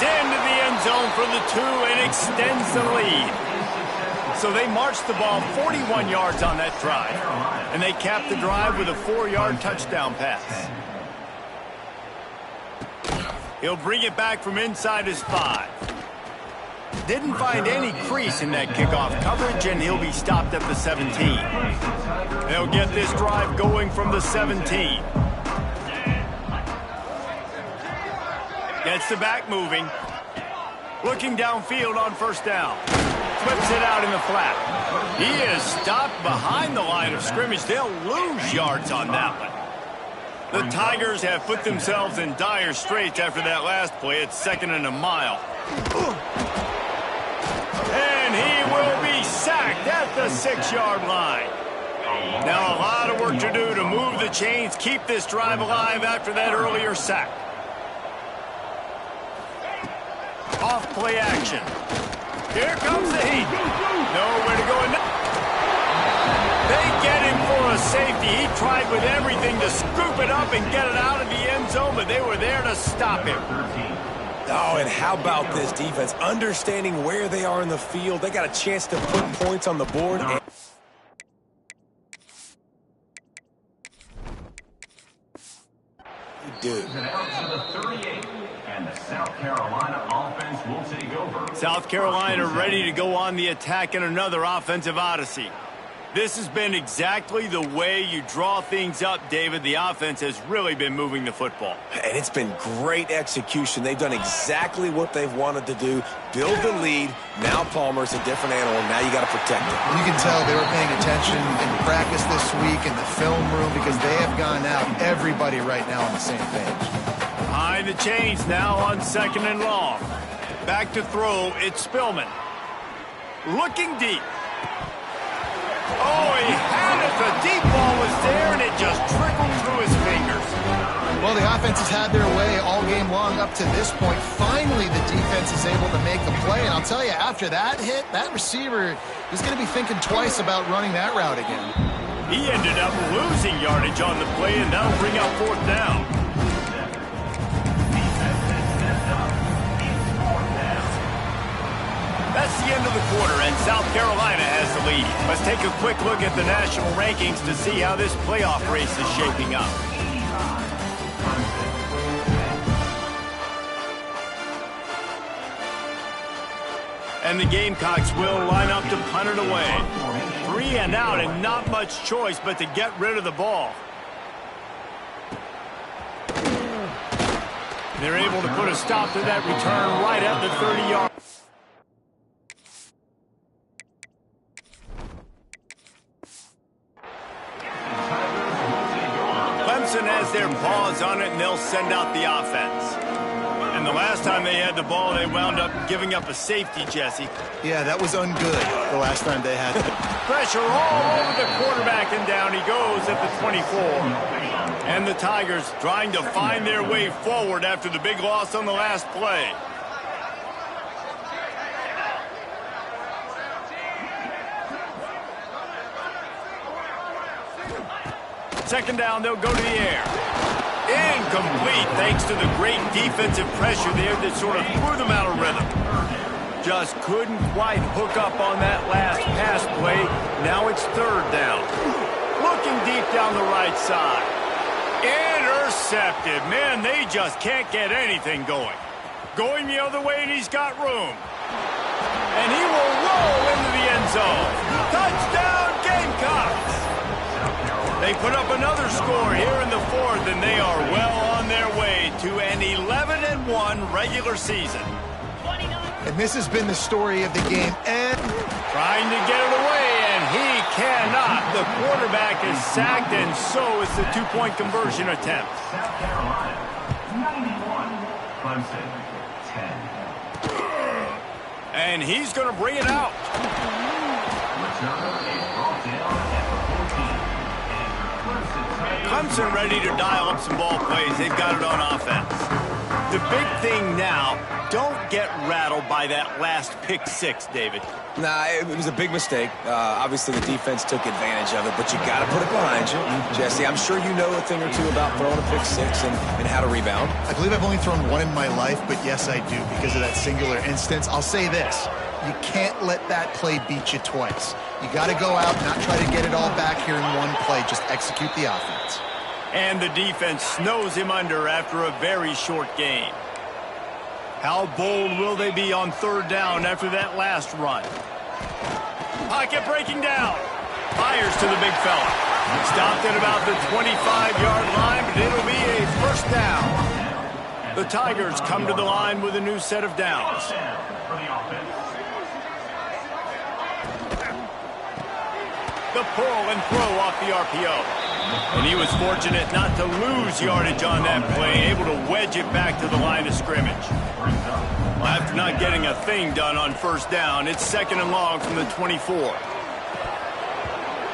into the end zone for the 2 and extends the lead. So they marched the ball 41 yards on that drive. And they capped the drive with a 4-yard touchdown pass. He'll bring it back from inside his 5. Didn't find any crease in that kickoff coverage, and he'll be stopped at the 17. They'll get this drive going from the 17. Gets the back moving. Looking downfield on first down. Flips it out in the flat. He is stopped behind the line of scrimmage. They'll lose yards on that one. The Tigers have put themselves in dire straits after that last play. It's 2nd and a mile. And he will be sacked at the 6-yard line. Now a lot of work to do to move the chains, keep this drive alive after that earlier sack. Off play action. Here comes the heat. Nowhere to go. They get him for a safety. He tried with everything to scoop it up and get it out of the end zone, but they were there to stop him. Oh, and how about this defense? Understanding where they are in the field. They got a chance to put points on the board. Dude. And the South Carolina offense will take over. South Carolina ready to go on the attack in another offensive odyssey. This has been exactly the way you draw things up, David. The offense has really been moving the football. And it's been great execution. They've done exactly what they've wanted to do. Build the lead. Now Palmer's a different animal. Now you got to protect it. You can tell they were paying attention in practice this week in the film room because they have gone out, everybody right now on the same page. Behind the chains now on 2nd and long. Back to throw, it's Spillman. Looking deep. Oh, he had it. The deep ball was there, and it just trickled through his fingers. Well, the offense has had their way all game long up to this point. Finally, the defense is able to make a play. And I'll tell you, after that hit, that receiver is going to be thinking twice about running that route again. He ended up losing yardage on the play, and that'll bring up 4th down. That's the end of the quarter, and South Carolina has the lead. Let's take a quick look at the national rankings to see how this playoff race is shaping up. And the Gamecocks will line up to punt it away. 3 and out, and not much choice but to get rid of the ball. They're able to put a stop to that return right at the 30-yard. Clemson has their paws on it, and they'll send out the offense. And the last time they had the ball, they wound up giving up a safety, Jesse. Yeah, that was ungood the last time they had it. Pressure all over the quarterback, and down he goes at the 24. And the Tigers trying to find their way forward after the big loss on the last play. Second down, they'll go to the air. Incomplete, thanks to the great defensive pressure there that sort of threw them out of rhythm. Just couldn't quite hook up on that last pass play. Now it's 3rd down. Looking deep down the right side. Intercepted. Man, they just can't get anything going. Going the other way, and he's got room. And he will roll into the end zone. Touchdown, Gamecocks! They put up another score here in the 4th, and they are well on their way to an 11-1 regular season. And this has been the story of the game. And trying to get it away, and he cannot. The quarterback is sacked, and so is the 2-point conversion attempt. South Carolina, 91. Clemson, 10. And he's going to bring it out. Return is brought down at the 14. Clemson ready to dial up some ball plays. They've got it on offense. The big thing now, don't get rattled by that last pick 6, David. Nah, it was a big mistake. Obviously, the defense took advantage of it, but you got to put it behind you. Jesse, I'm sure you know a thing or two about throwing a pick 6 and how to rebound. I believe I've only thrown one in my life, but yes, I do because of that singular instance. I'll say this. You can't let that play beat you twice. You got to go out, not try to get it all back here in one play. Just execute the offense. And the defense snows him under after a very short game. How bold will they be on third down after that last run? Pocket breaking down. Fires to the big fella. Stopped at about the 25-yard line, but it'll be a first down. The Tigers come to the line with a new set of downs. The pull and throw off the RPO. And he was fortunate not to lose yardage on that play, able to wedge it back to the line of scrimmage. Well, after not getting a thing done on first down, it's second and long from the 24.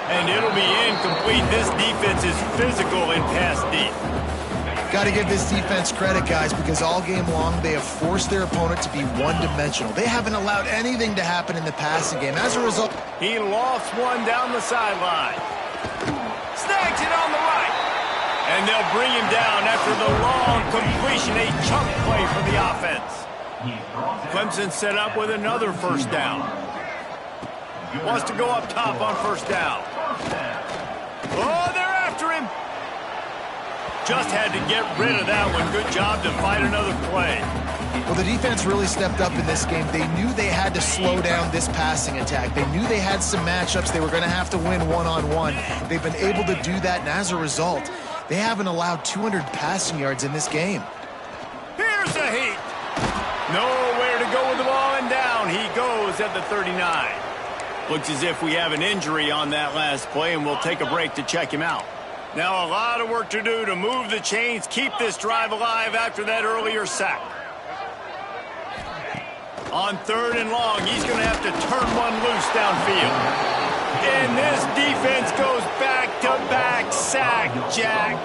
And it'll be incomplete. This defense is physical and pass deep. Got to give this defense credit, guys, because all game long they have forced their opponent to be one-dimensional. They haven't allowed anything to happen in the passing game. As a result, he lost one down the sideline. Snags it on the right. And they'll bring him down after the long completion, a chunk play for the offense. Clemson set up with another first down. Wants to go up top on first down. Oh, they're after him. Just had to get rid of that one. Good job to fight another play. Well, the defense really stepped up in this game. They knew they had to slow down this passing attack. They knew they had some matchups they were going to have to win one-on-one. They've been able to do that, and as a result, they haven't allowed 200 passing yards in this game. Here's a heat. Nowhere to go with the ball, and down he goes at the 39. Looks as if we have an injury on that last play, and we'll take a break to check him out. Now a lot of work to do to move the chains, keep this drive alive after that earlier sack. On third and long, he's going to have to turn one loose downfield. And this defense goes back-to-back sack, Jack.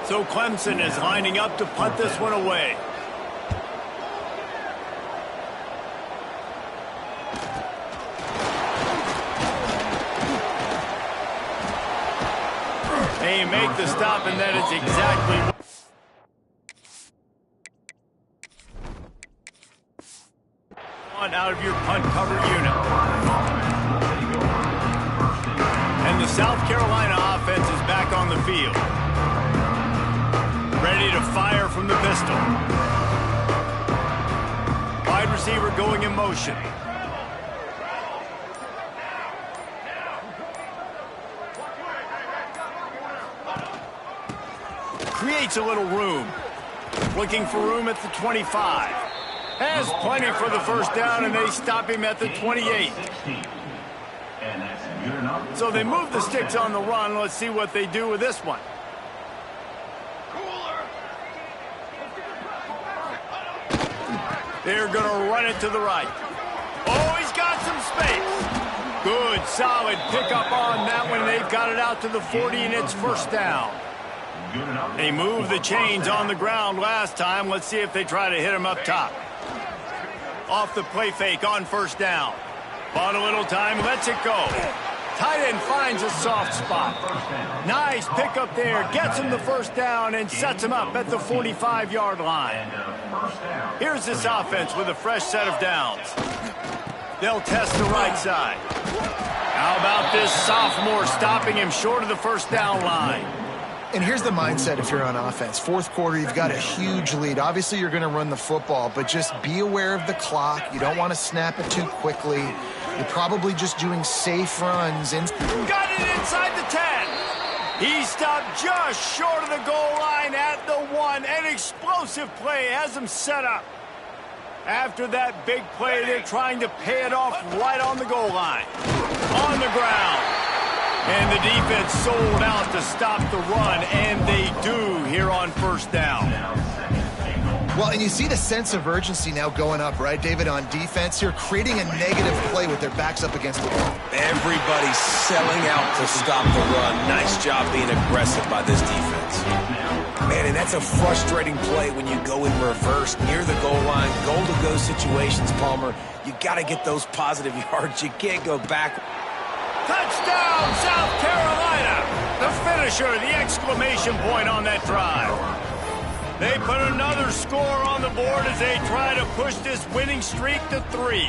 So Clemson is lining up to punt this one away. They make the stop, and that is exactly what... out of your punt cover unit. And the South Carolina offense is back on the field. Ready to fire from the pistol. Wide receiver going in motion. Creates a little room. Looking for room at the 25. Has plenty for the first down, and they stop him at the 28. So they move the sticks on the run. Let's see what they do with this one. They're going to run it to the right. Oh, he's got some space. Good, solid pickup on that one. They've got it out to the 40, and it's first down. They moved the chains on the ground last time. Let's see if they try to hit him up top. Off the play fake on first down. Bought a little time, lets it go. Tight end finds a soft spot. Nice pickup there. Gets him the first down and sets him up at the 45-yard line. Here's this offense with a fresh set of downs. They'll test the right side. How about this sophomore stopping him short of the first down line? And here's the mindset if you're on offense. Fourth quarter, you've got a huge lead. Obviously, you're going to run the football, but just be aware of the clock. You don't want to snap it too quickly. You're probably just doing safe runs. Got it inside the 10. He stopped just short of the goal line at the 1. An explosive play has him set up. After that big play, they're trying to pay it off right on the goal line. On the ground. And the defense sold out to stop the run, and they do here on first down. Well, and you see the sense of urgency now going up, right, David, on defense here, creating a negative play with their backs up against the wall. Everybody's selling out to stop the run. Nice job being aggressive by this defense. Man, and that's a frustrating play when you go in reverse near the goal line. Goal-to-go situations, Palmer. You got to get those positive yards. You can't go back. Touchdown, South Carolina! The finisher, the exclamation point on that drive. They put another score on the board as they try to push this winning streak to 3.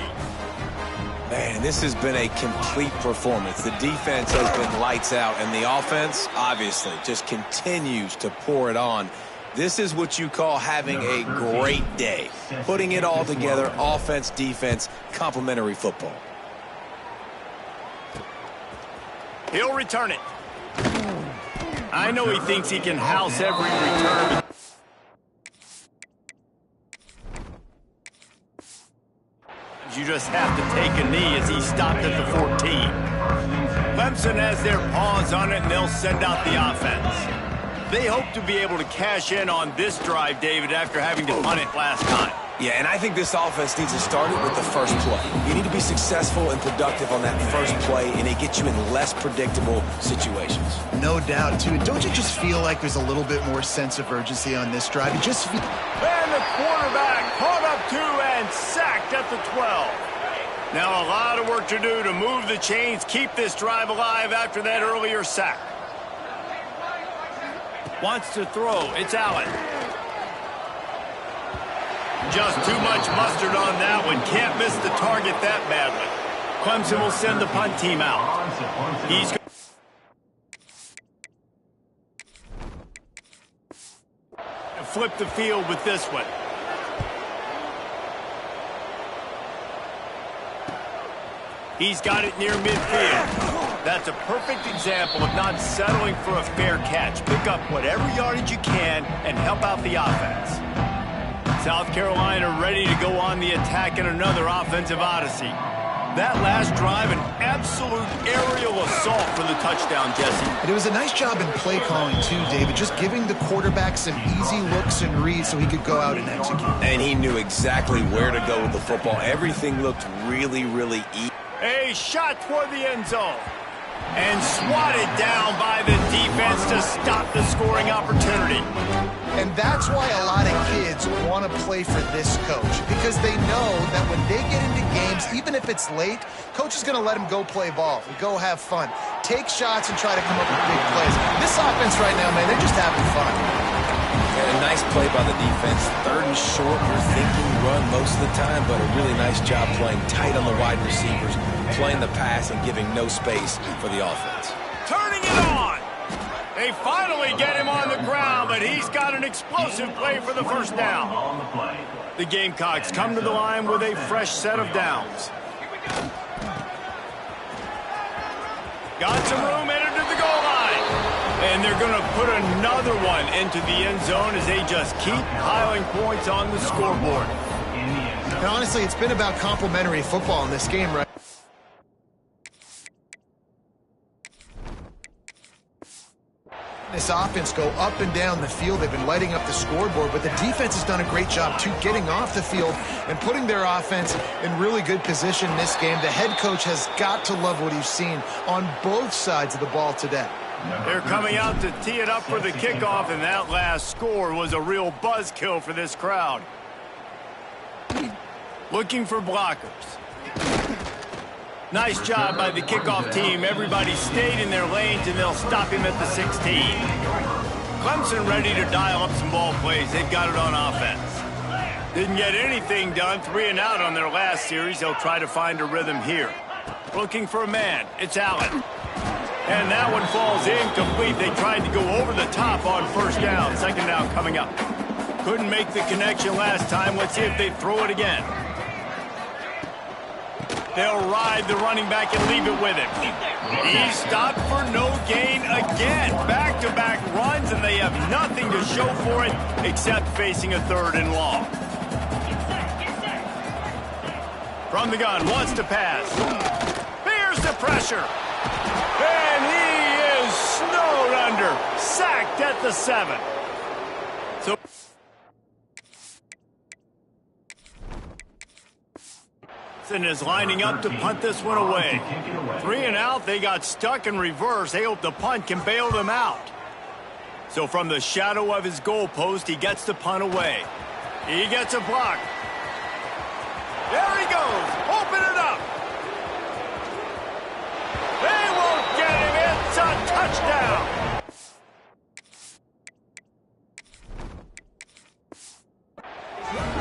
Man, this has been a complete performance. The defense has been lights out, and the offense, obviously, just continues to pour it on. This is what you call having a great day. Putting it all together, offense, defense, complementary football. He'll return it. I know he thinks he can house every return. You just have to take a knee as he stopped at the 14. Clemson has their paws on it, and they'll send out the offense. They hope to be able to cash in on this drive, David, after having to punt it last time. Yeah, and I think this offense needs to start it with the first play. You need to be successful and productive on that first play, and it gets you in less predictable situations. No doubt, too. Don't you just feel like there's a little bit more sense of urgency on this drive? You just feel... And the quarterback caught up to and sacked at the 12. Now a lot of work to do to move the chains, keep this drive alive after that earlier sack. Wants to throw. It's Allen. Just too much mustard on that one. Can't miss the target that badly. Clemson will send the punt team out. He's going to flip the field with this one. He's got it near midfield. That's a perfect example of not settling for a fair catch. Pick up whatever yardage you can and help out the offense. South Carolina ready to go on the attack in another offensive odyssey. That last drive, an absolute aerial assault for the touchdown, Jesse. And it was a nice job in play calling, too, David. Just giving the quarterback some easy looks and reads so he could go out and execute. And he knew exactly where to go with the football. Everything looked really, really easy. A shot toward the end zone. And swatted down by the defense to stop the scoring opportunity. And that's why a lot of kids want to play for this coach, because they know that when they get into games, even if it's late, coach is going to let them go play ball and go have fun. Take shots and try to come up with big plays. This offense right now, man, they're just having fun. And a nice play by the defense. Third and short, you're thinking run most of the time, but a really nice job playing tight on the wide receivers, playing the pass and giving no space for the offense. Turning it on. They finally get him on the ground, but he's got an explosive play for the first down. The Gamecocks come to the line with a fresh set of downs. Got some room, headed to the goal line. And they're going to put another one into the end zone as they just keep piling points on the scoreboard. And honestly, it's been about complimentary football in this game, right? This offense go up and down the field. They've been lighting up the scoreboard, but the defense has done a great job, too, getting off the field and putting their offense in really good position in this game. The head coach has got to love what he's seen on both sides of the ball today. They're coming out to tee it up for the kickoff, and that last score was a real buzzkill for this crowd. Looking for blockers. Nice job by the kickoff team. Everybody stayed in their lanes, and they'll stop him at the 16. Clemson ready to dial up some ball plays. They've got it on offense. Didn't get anything done. 3 and out on their last series. They'll try to find a rhythm here. Looking for a man. It's Allen. And that one falls incomplete. They tried to go over the top on first down. Second down coming up. Couldn't make the connection last time. Let's see if they throw it again. They'll ride the running back and leave it with him. He's stopped for no gain again. Back-to-back runs, and they have nothing to show for it except facing a 3rd and long. From the gun, wants to pass. Here's the pressure. And he is snowed under. Sacked at the 7. So is lining up to punt this one away. 3 and out, they got stuck in reverse. They hope the punt can bail them out. So from the shadow of his goalpost, he gets the punt away. He gets a block. There he goes. Open it up. They won't get him. It's a touchdown.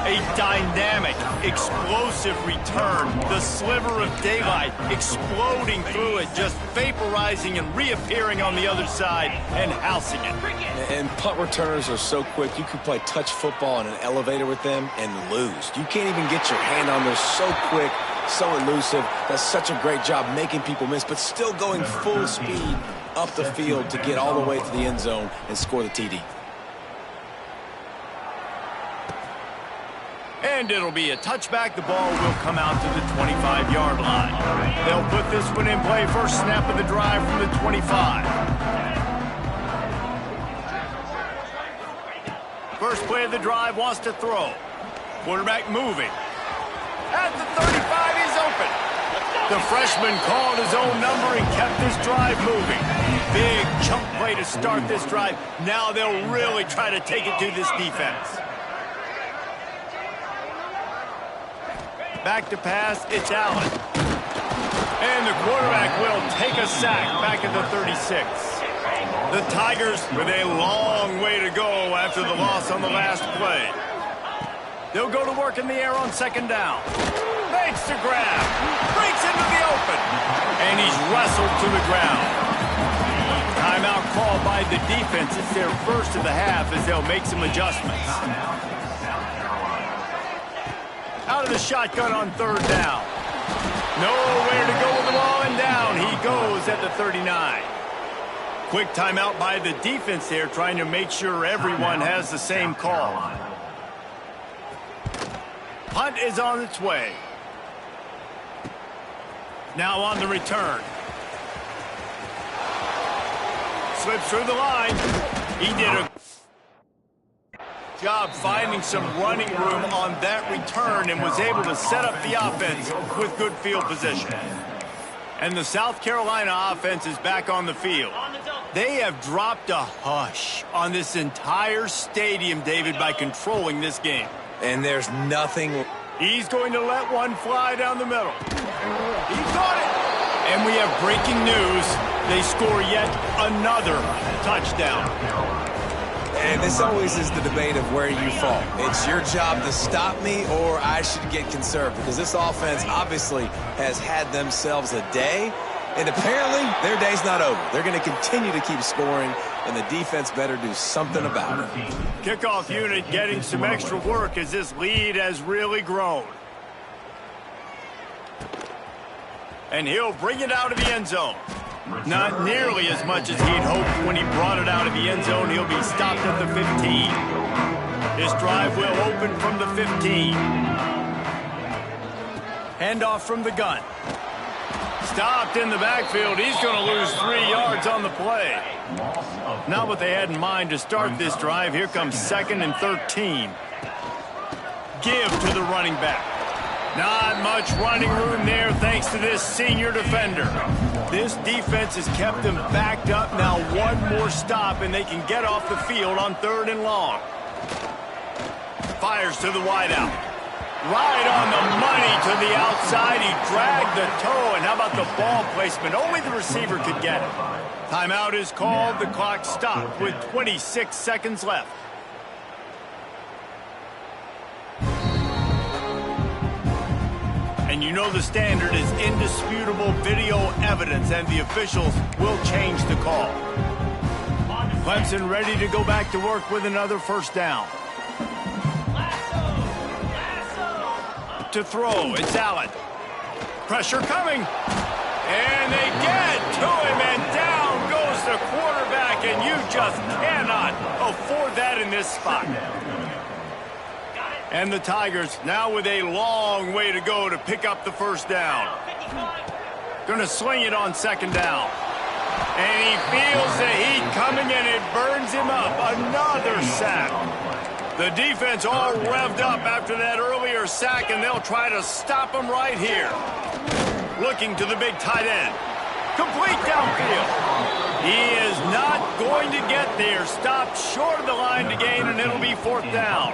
A dynamic, explosive return. The sliver of daylight exploding through it, just vaporizing and reappearing on the other side and housing it. And punt returners are so quick, you can play touch football in an elevator with them and lose. You can't even get your hand on there. So quick, so elusive. Does such a great job making people miss, but still going full speed up the field to get all the way to the end zone and score the TD. And it'll be a touchback. The ball will come out to the 25-yard line. They'll put this one in play. First snap of the drive from the 25. First play of the drive, wants to throw. Quarterback moving. At the 35, he's open. The freshman called his own number and kept this drive moving. Big chunk play to start this drive. Now they'll really try to take it to this defense. Back to pass, it's Allen. And the quarterback will take a sack back at the 36. The Tigers with a long way to go after the loss on the last play. They'll go to work in the air on second down. Makes the grab. Breaks into the open. And he's wrestled to the ground. Timeout called by the defense. It's their first of the half as they'll make some adjustments. Out of the shotgun on third down. Nowhere to go with the ball, and down he goes at the 39. Quick timeout by the defense there, trying to make sure everyone has the same call. Punt is on its way. Now on the return. Slips through the line. He did a job finding some running room on that return and was able to set up the offense with good field position. And the South Carolina offense is back on the field. They have dropped a hush on this entire stadium, David, by controlling this game. And there's nothing. He's going to let one fly down the middle. He got it. And we have breaking news. They score yet another touchdown. And this always is the debate of where you fall. It's your job to stop me or I should get conserved, because this offense obviously has had themselves a day, and apparently their day's not over. They're going to continue to keep scoring, and the defense better do something about it. Kickoff unit getting some extra work as this lead has really grown. And he'll bring it out of the end zone. Not nearly as much as he'd hoped when he brought it out of the end zone. He'll be stopped at the 15. This drive will open from the 15. Handoff from the gun. Stopped in the backfield. He's going to lose 3 yards on the play. Not what they had in mind to start this drive. Here comes 2nd and 13. Give to the running back. Not much running room there thanks to this senior defender. This defense has kept them backed up. Now one more stop and they can get off the field on 3rd and long. Fires to the wideout. Right on the money to the outside. He dragged the toe, and how about the ball placement? Only the receiver could get it. Timeout is called. The clock stopped with 26 seconds left. And you know the standard is indisputable video evidence, and the officials will change the call. Clemson ready to go back to work with another first down. To throw, it's Allen. Pressure coming. And they get to him, and down goes the quarterback, and you just cannot afford that in this spot. And the Tigers now with a long way to go to pick up the first down. Going to swing it on 2nd down. And he feels the heat coming, and it burns him up. Another sack. The defense all revved up after that earlier sack, and they'll try to stop him right here. Looking to the big tight end. Complete downfield. He is not going to get there. Stopped short of the line to gain, and it'll be 4th down.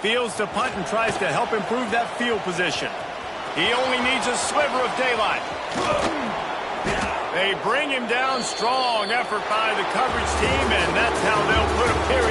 Fields to punt and tries to help improve that field position. He only needs a sliver of daylight. They bring him down strong. Effort by the coverage team, and that's how they'll put a period.